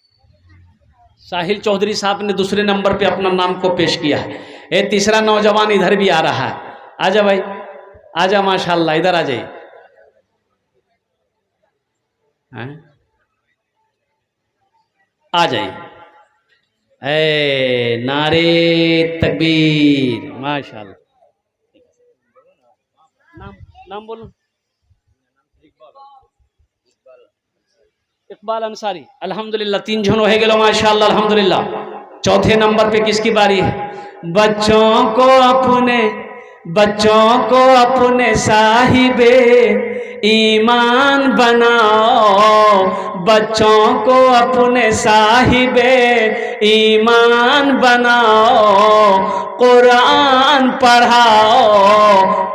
साहिल चौधरी साहब ने दूसरे नंबर पे अपना नाम को पेश किया है। ए तीसरा नौजवान इधर भी आ रहा है, आजा भाई आजा माशाअल्लाह, इधर आ जाइए। आ जाइए। ए नारे तकबीर माशाअल्लाह। नाम बोलो। इकबाल अंसारी। अल्हम्दुलिल्लाह 3 जन हो गए माशाअल्लाह अल्हम्दुलिल्लाह। चौथे नंबर पे किसकी बारी है? बच्चों को अपने साहिबे ईमान बनाओ, बच्चों को अपने साहिबे ईमान बनाओ, कुरान पढ़ाओ,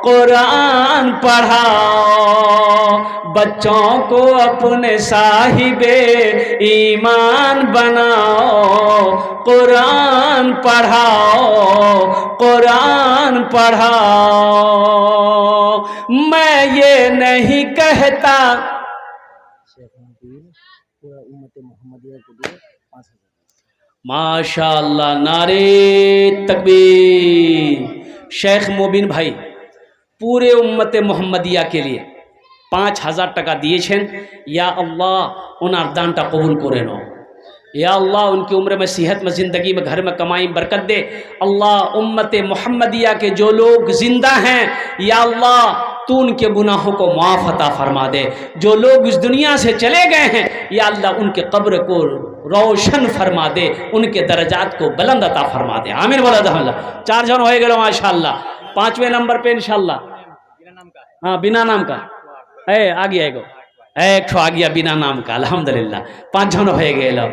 कुरान पढ़ाओ, बच्चों को अपने साहिबे ईमान बनाओ, कुरान पढ़ाओ, कुरान पढ़ाओ। मैं ये नहीं कहता माशाअल्लाह नारे तकबीर। शेख मोबिन भाई पूरे उम्मत मोहम्मदिया के लिए 5000 টাকা দিয়েছেন। या अल्लाह ওনার দানটা কবুল করে নাও। या अल्लाह उनकी उम्र में, सेहत में, ज़िंदगी में, घर में, कमाई में बरकत दे। अल्लाह उम्मत मोहम्मदिया के जो लोग ज़िंदा हैं, या अल्लाह तू उनके गुनाहों को माफ़ अता फरमा दे। जो लोग इस दुनिया से चले गए हैं, या अल्लाह उनके कब्र को रोशन फरमा दे, उनके दर्जात को बुलंद अता फरमा दे। आमीन बोला अल्लाह। 4 जन हो गए माशाअल्लाह। 5वें नंबर पे इंशाअल्लाह, हाँ बिना नाम का आ गया एक आ गया बिना नाम का, अल्हम्दुलिल्लाह। 5 जन हो गए लोग।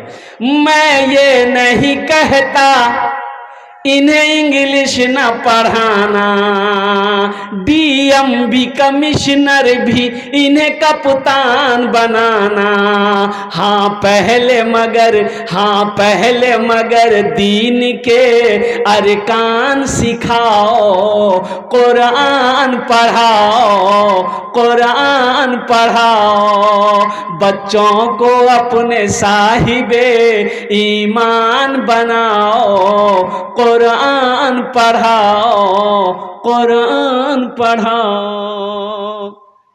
मैं ये नहीं कहता इन्हें इंग्लिश न पढ़ाना, DMB कमिश्नर भी इन्हें कप्तान बनाना। हाँ पहले मगर दीन के अरकान सिखाओ, कुरान पढ़ाओ, बच्चों को अपने साहिबे ईमान बनाओ, कुरान पढ़ाओ।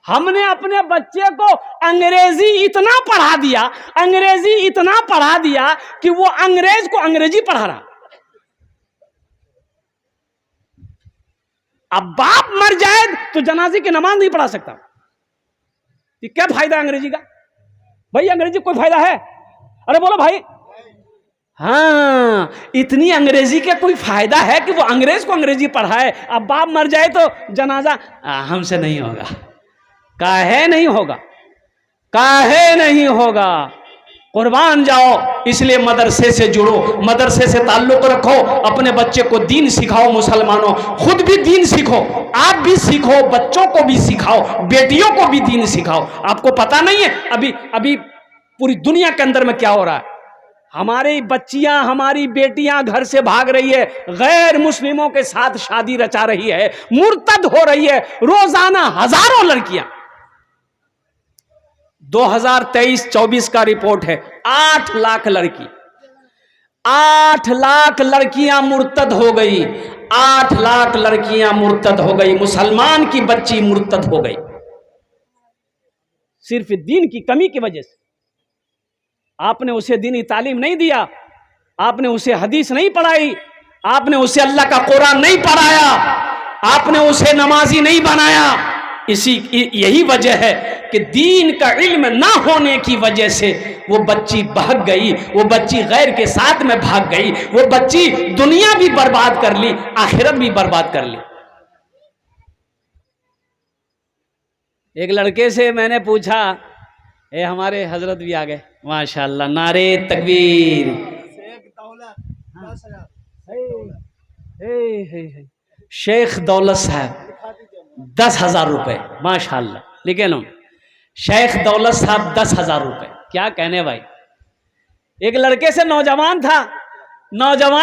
हमने अपने बच्चे को अंग्रेजी इतना पढ़ा दिया कि वो अंग्रेज को अंग्रेजी पढ़ा रहा। अब बाप मर जाए तो जनाजे की नमाज नहीं पढ़ा सकता। ये क्या फायदा अंग्रेजी का? भाई अंग्रेजी कोई फायदा है? अरे बोलो भाई। हाँ, इतनी अंग्रेजी का कोई फायदा है कि वो अंग्रेज को अंग्रेजी पढ़ाए। अब बाप मर जाए तो जनाजा हमसे नहीं होगा। काहे नहीं होगा? कुर्बान जाओ। इसलिए मदरसे से जुड़ो, मदरसे से ताल्लुक रखो, अपने बच्चे को दीन सिखाओ। मुसलमानों, खुद भी दीन सीखो, आप भी सीखो, बच्चों को भी सिखाओ, बेटियों को भी दीन सिखाओ। आपको पता नहीं है अभी पूरी दुनिया के अंदर में क्या हो रहा है? हमारी बच्चियां, हमारी बेटियां घर से भाग रही है, गैर मुस्लिमों के साथ शादी रचा रही है, मुर्तद हो रही है। रोजाना हजारों लड़कियां। 2023-24 का रिपोर्ट है, 8 लाख लड़की, 8 लाख लड़कियां मुर्तद हो गई। 8 लाख लड़कियां मुर्तद हो गई। मुसलमान की बच्ची मुर्तद हो गई सिर्फ दीन की कमी की वजह से। आपने उसे दीनी तालीम नहीं दिया, आपने उसे हदीस नहीं पढ़ाई, आपने उसे अल्लाह का कुरान नहीं पढ़ाया, आपने उसे नमाजी नहीं बनाया। यही वजह है कि दीन का इल्म ना होने की वजह से वो बच्ची भाग गई, वो बच्ची गैर के साथ में भाग गई, वो बच्ची दुनिया भी बर्बाद कर ली, आखिरत भी बर्बाद कर ली। एक लड़के से मैंने पूछा, हमारे हजरत भी आ गए माशाअल्लाह, नारे तकबीर। शेख दौलत साहब 10,000 रुपए माशाअल्लाह, लेकिन शेख दौलत साहब 10,000 रुपए, क्या कहने भाई। एक लड़के से नौजवान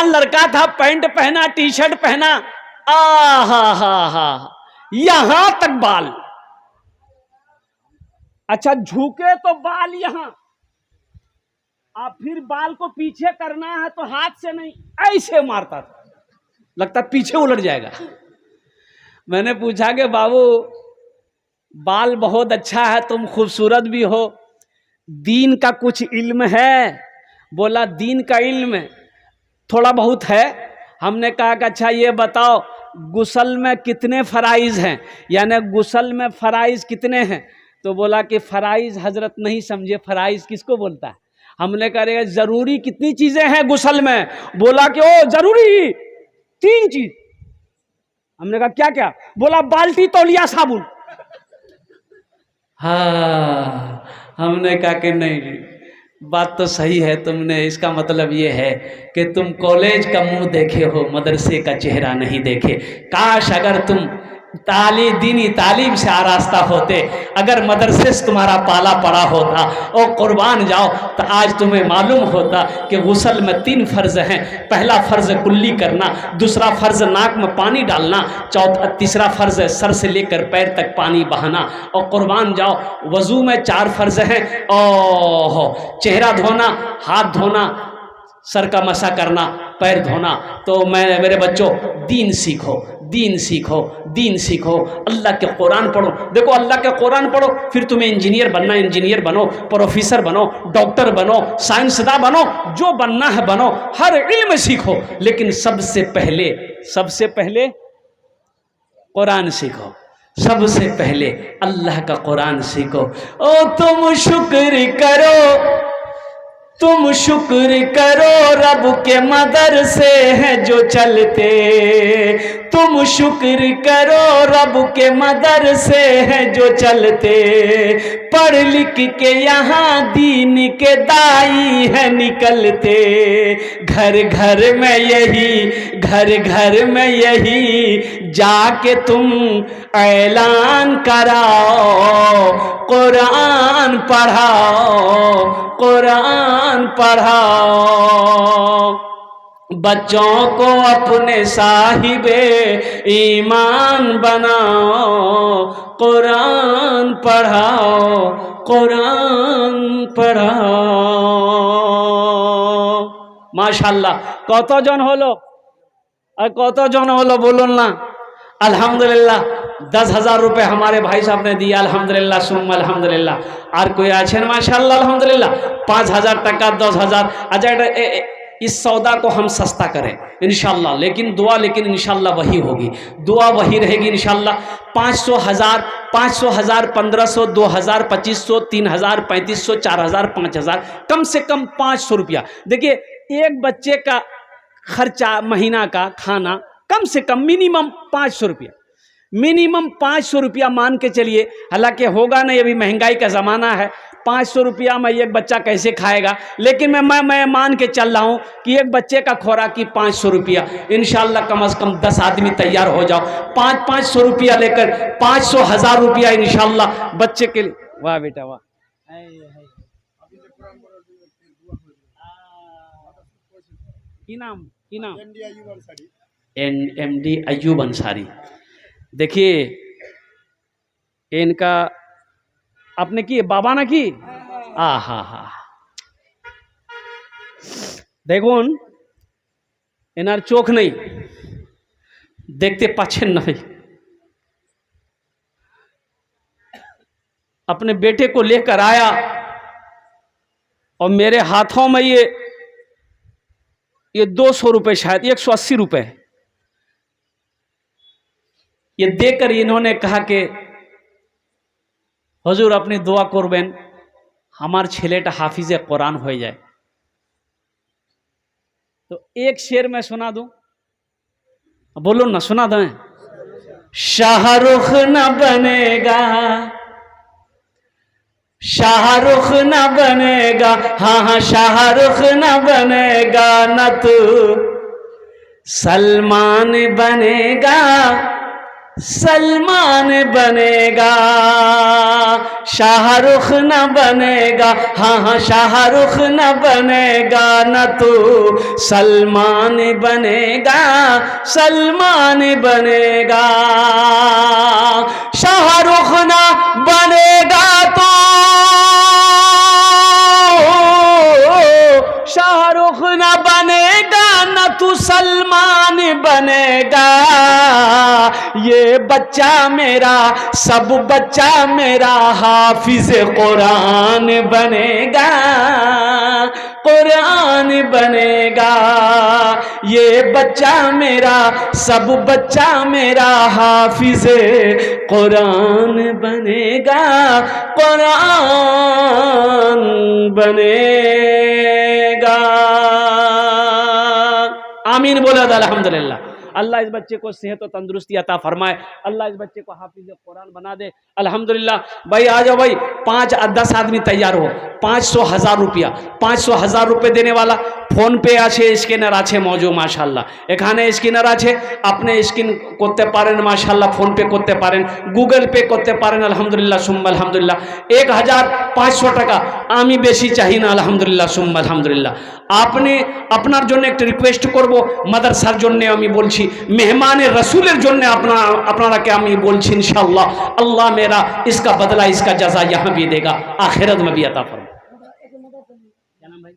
लड़का था, पैंट पहना, टी शर्ट पहना, हा यहां तक बाल, अच्छा झुके तो बाल यहां, आप फिर बाल को पीछे करना है तो हाथ से नहीं, ऐसे मारता था, लगता पीछे उलट जाएगा। मैंने पूछा कि बाबू बाल बहुत अच्छा है, तुम खूबसूरत भी हो, दीन का कुछ इल्म है? बोला दीन का इल्म थोड़ा बहुत है। हमने कहा कि अच्छा ये बताओ गुस्ल में कितने फराइज हैं, यानी गुस्ल में फराइज कितने हैं? तो बोला कि फराइज हजरत नहीं समझे, फराइज किसको बोलता है? हमने कहा जरूरी कितनी चीजें हैं गुस्ल में? बोला कि ओ जरूरी 3 चीज। हमने कहा क्या क्या? बोला बाल्टी, तौलिया, साबुन। हाँ, हमने कहा कि नहीं, बात तो सही है, तुमने इसका मतलब ये है कि तुम कॉलेज का मुंह देखे हो, मदरसे का चेहरा नहीं देखे। काश अगर तुम दीनी तालीम से आरास्ता होते, अगर मदरसे से तुम्हारा पाला पड़ा होता और कुर्बान जाओ तो आज तुम्हें मालूम होता कि गुस्ल में 3 फर्ज हैं। पहला फर्ज कुल्ली करना, दूसरा फर्ज नाक में पानी डालना, तीसरा फर्ज है सर से लेकर पैर तक पानी बहाना। और कुर्बान जाओ वजू में 4 फर्ज हैं, और चेहरा धोना, हाथ धोना, सर का मसा करना, पैर धोना। तो मेरे बच्चों दीन सीखो, दीन सीखो, दीन सीखो, अल्लाह के कुरान पढ़ो। देखो अल्लाह के कुरान पढ़ो, फिर तुम्हें इंजीनियर बनना, इंजीनियर बनो, प्रोफेसर बनो, डॉक्टर बनो, साइंसदान बनो, जो बनना है बनो, हर इल्म सीखो, लेकिन सबसे पहले कुरान सीखो, सबसे पहले अल्लाह का कुरान सीखो। ओ तुम शुक्र करो, तुम शुक्र करो रब के मदरसे हैं जो चलते, तुम शुक्र करो रब के मदरसे हैं जो चलते, पढ़ लिख के यहाँ दीन के दाई है निकलते, घर घर में यही जाके तुम ऐलान कराओ, कुरान पढ़ाओ, कुरान पढ़ाओ, बच्चों को अपने साहिबे ईमान बनाओ, कुरान पढ़ाओ, कुरान पढ़ाओ। माशाल्लाह কতজন হলো আর কতজন হলো বলুন না। अल्हम्दुलिल्लाह 10,000 रुपये हमारे भाई साहब ने दिया, अल्हम्दुलिल्लाह सुम्मा अल्हम्दुलिल्लाह। और कोई आछेन माशाल्लाह अल्हम्दुलिल्लाह 5,000 टका 10,000। अच्छा इस सौदा को हम सस्ता करें इंशाल्लाह, लेकिन दुआ इंशाल्लाह वही होगी, दुआ वही रहेगी इंशाल्लाह। 500, 1000, 500, 1000, 1500, 2000, 2500, 3000, 3500, 4000, 5000, कम से कम 500 रुपया। देखिए एक बच्चे का खर्चा महीना का खाना कम से कम मिनिमम 500 रुपया, मिनिमम 500 रुपया मान के चलिए। हालांकि होगा नहीं, अभी महंगाई का ज़माना है, 500 रुपया में एक बच्चा कैसे खाएगा, लेकिन मैं मान के चल रहा हूँ कि एक बच्चे का खुराक की 500 रुपया, इंशाल्लाह कम से कम 10 आदमी तैयार हो जाओ, 500 रुपया लेकर 500, 1000 रुपया इंशाल्लाह बच्चे के लिए। वाह बेटा वाह, की नाम MD अय्यूब अंसारी। देखिए इनका आपने की बाबा ना की हा দেখুন এনার চোখ নেই, देखते पाच्छेन नहीं, अपने बेटे को लेकर आया और मेरे हाथों में ये 200 रुपये, शायद 180 रुपये, ये देकर इन्होंने कहा कि हुजूर अपनी दुआ करबेन हमार छेलेटा हाफिजे कुरान हो जाए। तो एक शेर मैं सुना दूं, बोलो ना, सुना दें। शाहरुख न बनेगा, शाहरुख न बनेगा, हाँ शाहरुख न बनेगा, न तू सलमान बनेगा, सलमान बनेगा, शाहरुख न बनेगा, हाँ शाहरुख न बनेगा, न तू सलमान बनेगा, सलमान बनेगा, शाहरुख न बनेगा तो शाहरुख न बनेगा, न तू सलमान बनेगा, ये बच्चा मेरा, सब बच्चा मेरा हाफिज कुरान बनेगा, कुरान बनेगा, ये बच्चा मेरा, सब बच्चा मेरा हाफिज कुरान बनेगा, कुरान बनेगा। आमीन बोला अल्हम्दुलिल्लाह। अल्लाह इस बच्चे को सेहत और तंदुरुस्ती अता फरमाए, अल्लाह इस बच्चे को हाफिज कुरान बना दे, अल्हम्दुलिल्लाह। भाई आ जाओ भाई, 5-10 आदमी तैयार हो, 500, 1000 रुपया, 500, 1000 रुपये देने वाला फोन पे आछे, स्कैनर आछे मौजूद माशाल्लाह, एखाने स्कैनर आछे, अपने स्कैन करते पारेन माशाल्लाह, फोन पे करते पारेन, गूगल पे करते पारेन, अल्हम्दुलिल्लाह सुम्मा अल्हम्दुलिल्लाह। 1500 টাকা আমি বেশি চাই না, আলহামদুলিল্লাহ সুম্মা আলহামদুলিল্লাহ। আপনি আপনার জন্য একটা রিকোয়েস্ট করব, মাদ্রাসার জন্য আমি বলছি, মেহমানে রসুলের জন্য আপনারাকে আমি বলছি इंशाअल्लाह, अल्लाह मेरा इसका बदला, इसका जजा यहाँ भी देगा, आखिरत में भी अता फरमा। क्या नाम भाई?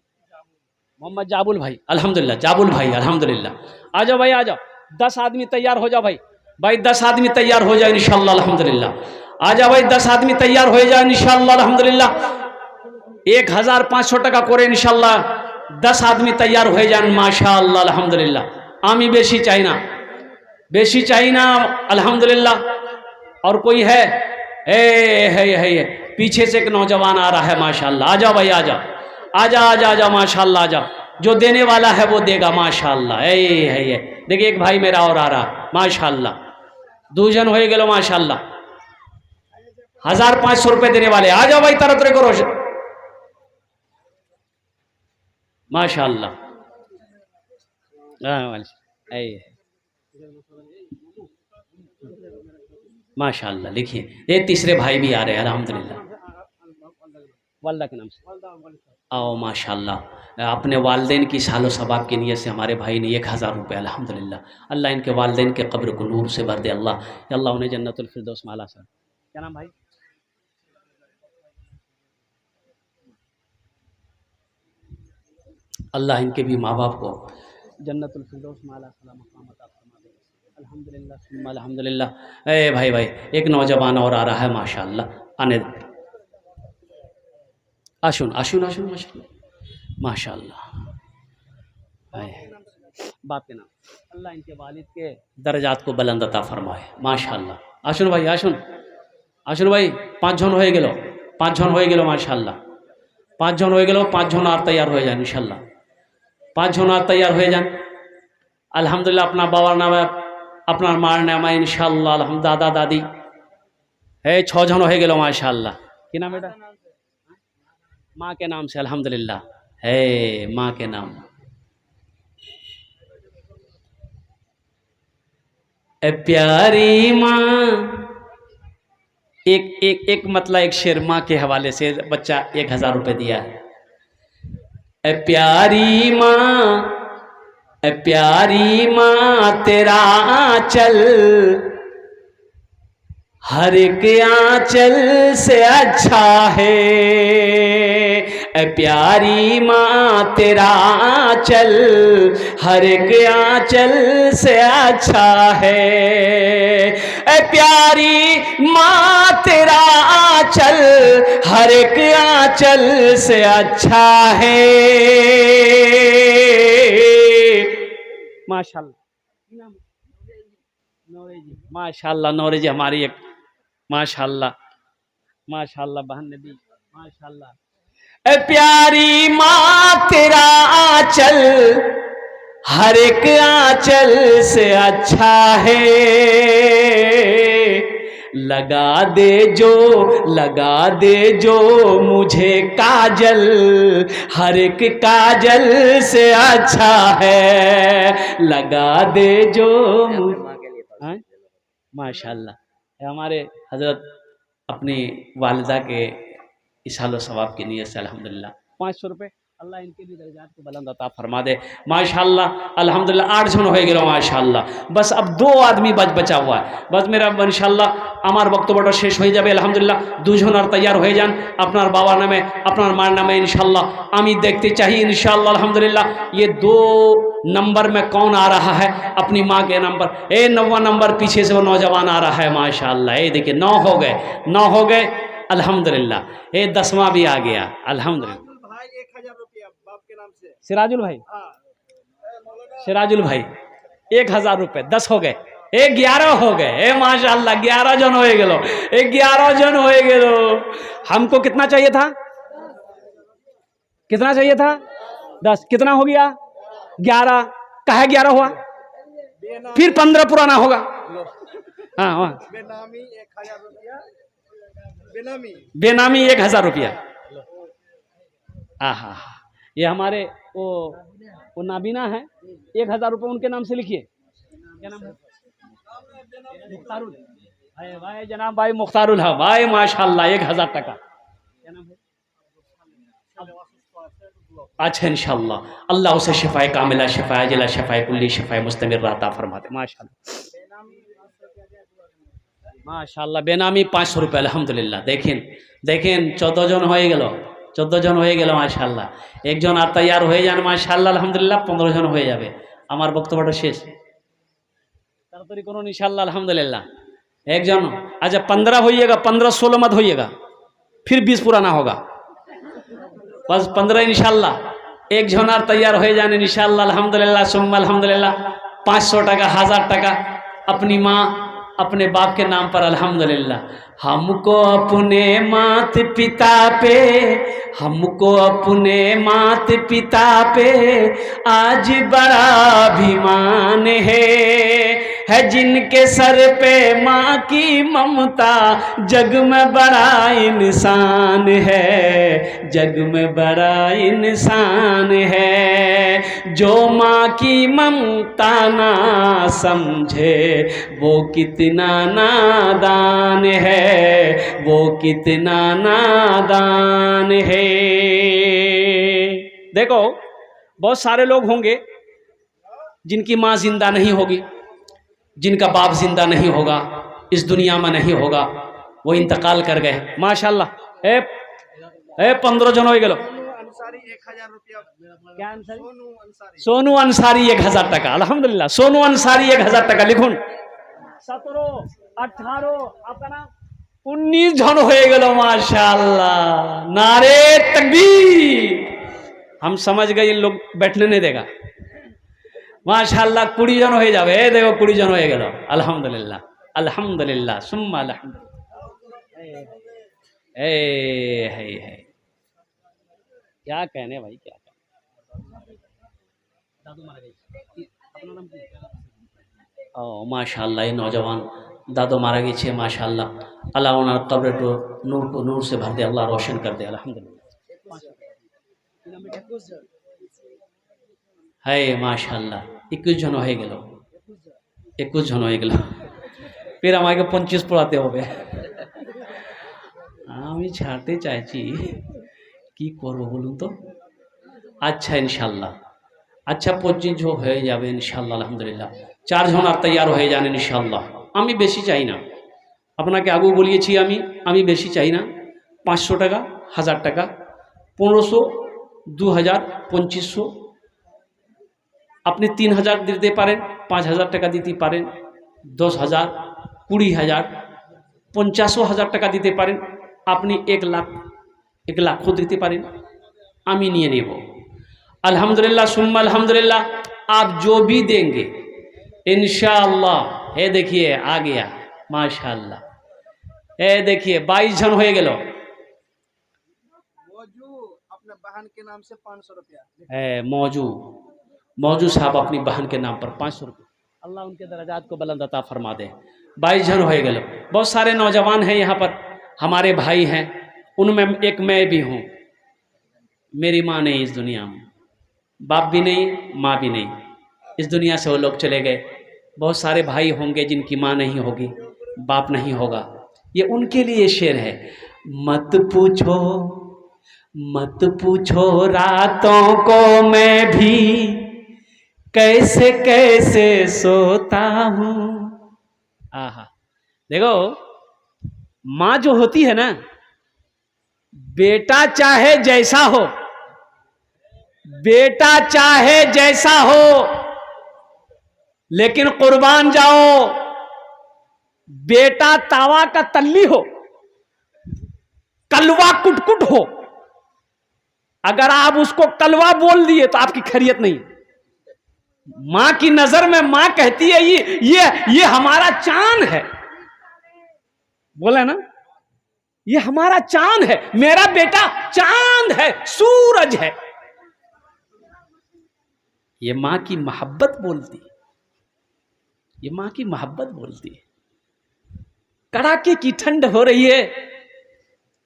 मोहम्मद जाबुल भाई, अल्हम्दुलिल्लाह, जाबुल भाई अल्हम्दुलिल्लाह। आ जाओ भाई, आ जाओ, 10 आदमी तैयार हो जाओ भाई, भाई 10 आदमी तैयार हो जाए इंशाअल्लाह अल्हम्दुलिल्लाह। आ जा भाई 10 आदमी तैयार हो जाए इंशाअल्लाह अल्हम्दुलिल्लाह। 1500 টাকা করে इंशाअल्लाह 10 आदमी तैयार हो जाए माशाअल्लाह अल्हम्दुलिल्लाह। आमी बेशी चाहिए ना अल्हम्दुलिल्लाह। और कोई है? है पीछे से एक नौजवान आ रहा है माशाअल्लाह। आ जाओ भाई, आ जाओ, आजा आजा आजा माशाअल्लाह, आ जाओ। जो देने वाला है वो देगा माशाअल्लाह। है देखिए एक भाई मेरा और आ रहा माशाअल्लाह। 2 जन हो गए माशाअल्लाह। 1500 रुपये देने वाले। आ जाओ भाई, तरह तरह करो माशाअल्लाह। माशाअल्लाह। लिखिए ये तीसरे भाई भी आ रहे हैं अल्हम्दुलिल्लाह। वालदा के नाम से आओ माशाअल्लाह। अपने वालदेन की सालो सबाब की नीयत से हमारे भाई ने 1000 रुपये अल्हम्दुलिल्लाह। अल्लाह इनके वालदेन के कब्र को नूर से भर दे अल्लाह। अल्लाह उन्हें जन्नतुल फिरदौस माला सर। क्या नाम भाई? अल्लाह इनके भी माँ बाप को जन्नतुल फिरदौस माला सलाम मकाम अता फरमा दे अल्हम्दुलिल्लाह सुम्मा अल्हम्दुलिल्लाह। भाई एक नौजवान और आ रहा है माशाअल्लाह। आने आशुन आशुन आशुन माशाअल्लाह। बाप के नाम अल्लाह इनके वालिद के दर्जात को बुलंद अता फरमाए माशाअल्लाह। आशुन भाई आशुन भाई 5 जन हो गेलो 5 जन हो गेलो माशाअल्लाह। 5 जन हो गेलो 5 जन और तैयार हो जाए इंशाअल्लाह। 5 जन और तैयार हो जाए अल्हम्दुलिल्लाह। अपना बाबा नाम है अपना मार नाम है इंशाअल्लाह। हम दादा दादी है 6 जन हो गेलो माशाअल्लाह। कि नाम बेटा? माँ के नाम से अल्हम्दुलिल्लाह। है माँ के नाम। ए प्यारी माँ। एक मतलब एक शेर माँ के हवाले से बच्चा 1000 रुपये दिया है। ए प्यारी माँ तेरा आंचल हर एक आंचल से अच्छा है। ए प्यारी माँ तेरा आंचल हर एक आंचल से अच्छा है। ए प्यारी माँ तेरा आंचल हर एक आंचल से अच्छा है। माशाअल्लाह माशाअल्लाह। नौरे जी हमारी एक माशाअल्लाह माशाअल्लाह बहन ने दी माशाअल्लाह। ए प्यारी माँ तेरा आंचल हर एक आंचल से अच्छा है। लगा दे जो मुझे काजल हर एक काजल से अच्छा है। लगा दे जो माशाअल्लाह। हमारे हजरत अपनी वालिदा के इसालो सवाब की नीयत से अल्हम्दुलिल्लाह 500 रुपये अल्लाह इनके भी दर्जात को बुलंद अता फरमा दे माशाअल्लाह अल्हम्दुलिल्लाह। 8 जन हो गए माशाअल्लाह। बस अब 2 आदमी बचा हुआ है। बस मेरा इंशाअल्लाह আমার বক্তব্যটা শেষ হয়ে যাবে আলহামদুলিল্লাহ। 2 জন আর তৈয়ার হয়ে যান আপনার বাবার নামে আপনার মার नामे इंशाअल्लाह। আমি देखते चाहिए इंशाअल्लाह अल्हम्दुलिल्लाह। ये 2 नंबर में कौन आ रहा है अपनी माँ के नंबर। 9वां नंबर पीछे से वो नौजवान आ रहा है माशाअल्लाह। ये देखिए 9 हो गए अल्हम्दुलिल्लाह। 10वां भी आ गया अल्हम्दुलिल्लाह। सिराजुल भाई सिराजुल भाई 1000 रुपये 10 हो गए। 11 हो गए माशाअल्लाह। 11 जन हो गए 11 जन हो गए। हमको कितना चाहिए था? 10। कितना हो गया? 11 कहा 11 हुआ फिर 15 पुराना होगा। हाँ बेनामी 1000 रुपया। हाँ ये हमारे वो नाबीना है। 1000 रुपये उनके नाम से लिखिए। क्या नाम है? मुख्तारुल भाई जनाब भाई मुख्तारुल है भाई माशाअल्लाह। 1000 टका। क्या नाम है? अच्छा इंशाअल्लाह अल्लाह उसे शिफाए कामिला शिफाए जिला शिफाए कुल्ली शिफाए मुस्तमिर अता फरमाते माशाअल्लाह। बेनामी 500 रुपये अल्हम्दुलिल्लाह। देखें 14 जन हो गए 14 जन हो गए माशाअल्लाह। 1 जन আর तैयार হয়ে যান মাশাআল্লাহ আলহামদুলিল্লাহ। 15 জন হয়ে যাবে। আমার বক্তব্যটা শেষ। তাড়াতাড়ি করুন ইনশাআল্লাহ अल्हम्दुलिल्लाह एक जन अच्छा 15 होइएगा 15-16 मत होइएगा फिर 20 पूरा ना होगा बस 15 इंशाल्लाह एक झोनार तैयार हो जाने इंशाल्लाह अल्हम्दुलिल्लाह सुम्मा अल्हम्दुलिल्लाह 500 टका 1000 टका अपनी माँ अपने बाप के नाम पर अल्हम्दुलिल्लाह हमको अपने मात पिता पे हमको अपने मात पिता पे आज बड़ा अभिमान है जिनके सर पे माँ की ममता जग में बड़ा इंसान है जग में बड़ा इंसान है जो माँ की ममता ना समझे वो कितना नादान है वो कितना नादान है। देखो बहुत सारे लोग होंगे जिनकी माँ जिंदा नहीं होगी जिनका बाप जिंदा नहीं होगा इस दुनिया में नहीं होगा वो इंतकाल कर गए माशाल्लाह। 15 जन हो गए सोनू अंसारी 1000 टका अल्हम्दुलिल्लाह सोनू अंसारी 1000 टका लिखुन 17 18 आपका नाम 19 जन हो गए माशाल्लाह नारे तकबीर। हम समझ गए इन लोग बैठने नहीं देगा माशाल्लाह 20 जन हो जावे देखो 20 जन हो गए अल्हम्दुलिल्लाह अल्हम्दुलिल्लाह सुम्मा अल्हम्दुलिल्लाह है क्या कहने भाई क्या कहने दादू मारा गई अपना नाम ओ माशाल्लाह ये नौजवान दादू मारा गई छे माशाल्लाह अल्लाह उन्हें कब्र को नूर से भर दे अल्लाह रोशन कर दे अल्हम्दुलिल्लाह है माशाल्लाह 21 जन हो गए 21 जन हो गए फिर हमारे 25 पढ़ाते हो गए আমি ছাড়তে চাইছি কি করব বলুন তো अच्छा इंशाल्लाह अच्छा 25 जो হয়ে যাবে इंशाल्लाह अल्हम्दुलिल्लाह 4 জন আর तैयार হয়ে যান इंशाल्लाह আমি বেশি চাই না আপনাকে আগেও বলিয়েছি আমি বেশি চাই না 500 টাকা 1000 টাকা 1500 2000 2500 আপনি 3000 দিতে পারেন 5000 টাকা দিতে পারেন 10000 20000 50000 টাকা দিতে পারেন আপনি 1 লাখ দিতে পারেন আমি নিয়ে নেব अल्हम्दुलिल्लाह सुम्मा अल्हम्दुलिल्लाह आप जो भी देंगे इंशाअल्लाह। ये देखिए आ गया माशाअल्लाह ये देखिए 22 जन हो गए अपने बहन के नाम से 500 रुपया मौजू साहब अपनी बहन के नाम पर 500 रुपये अल्लाह उनके दर्जात को बुलंद अता फरमा दे। 22 जन हो गए बहुत सारे नौजवान हैं यहाँ पर हमारे भाई हैं उनमें एक मैं भी हूँ मेरी माँ नहीं इस दुनिया में बाप भी नहीं माँ भी नहीं इस दुनिया से वो लोग चले गए। बहुत सारे भाई होंगे जिनकी माँ नहीं होगी बाप नहीं होगा ये उनके लिए शेर है मत पूछो रातों को मैं भी कैसे कैसे सोता हूँ। आहा देखो माँ जो होती है ना बेटा चाहे जैसा हो लेकिन कुर्बान जाओ बेटा तावा का तल्ली हो कलवा कुटकुट हो अगर आप उसको कलवा बोल दिए तो आपकी खैरियत नहीं। मां की नजर में मां कहती है ये हमारा चांद है बोले ना ये हमारा चांद है मेरा बेटा चांद है सूरज है ये मां की मोहब्बत बोलती ये मां की मोहब्बत बोलती है। कड़ाके की ठंड हो रही है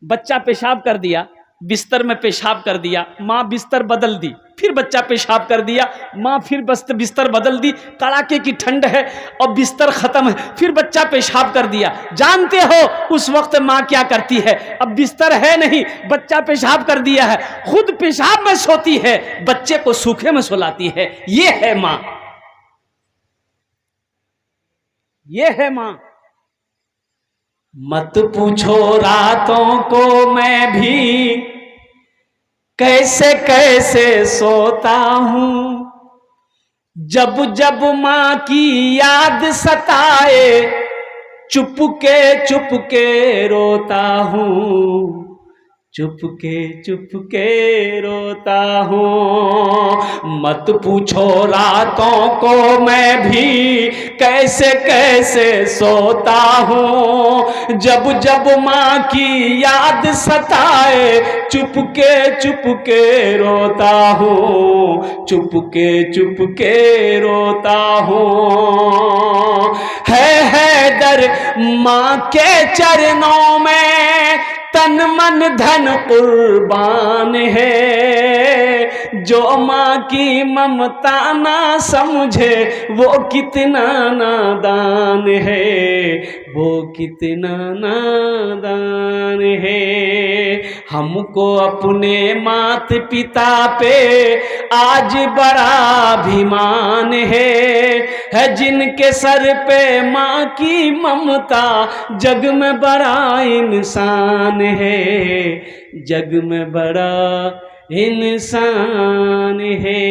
बच्चा पेशाब कर दिया बिस्तर में पेशाब कर दिया माँ बिस्तर बदल दी फिर बच्चा पेशाब कर दिया माँ फिर बिस्तर बदल दी कड़ाके की ठंड है और बिस्तर खत्म है फिर बच्चा पेशाब कर दिया। जानते हो उस वक्त माँ क्या करती है अब बिस्तर है नहीं बच्चा पेशाब कर दिया है खुद पेशाब में सोती है बच्चे को सूखे में सुलाती है। ये है माँ ये है माँ। मत पूछो रातों को मैं भी कैसे कैसे सोता हूँ जब जब माँ की याद सताए चुपके रोता हूँ, चुपके रोता हूँ। मत पूछो रातों को मैं भी कैसे कैसे सोता हूँ। जब जब माँ की याद सताए चुपके रोता हूँ, चुपके रोता हूँ। है दर माँ के चरणों में तन मन धन कुर्बान है। जो माँ की ममता ना समझे वो कितना नादान है, वो कितना नादान है। हमको अपने मात पिता पे आज बड़ा अभिमान है जिनके सर पे माँ की ममता जग में बड़ा इंसान है, जग में बड़ा इंसान है।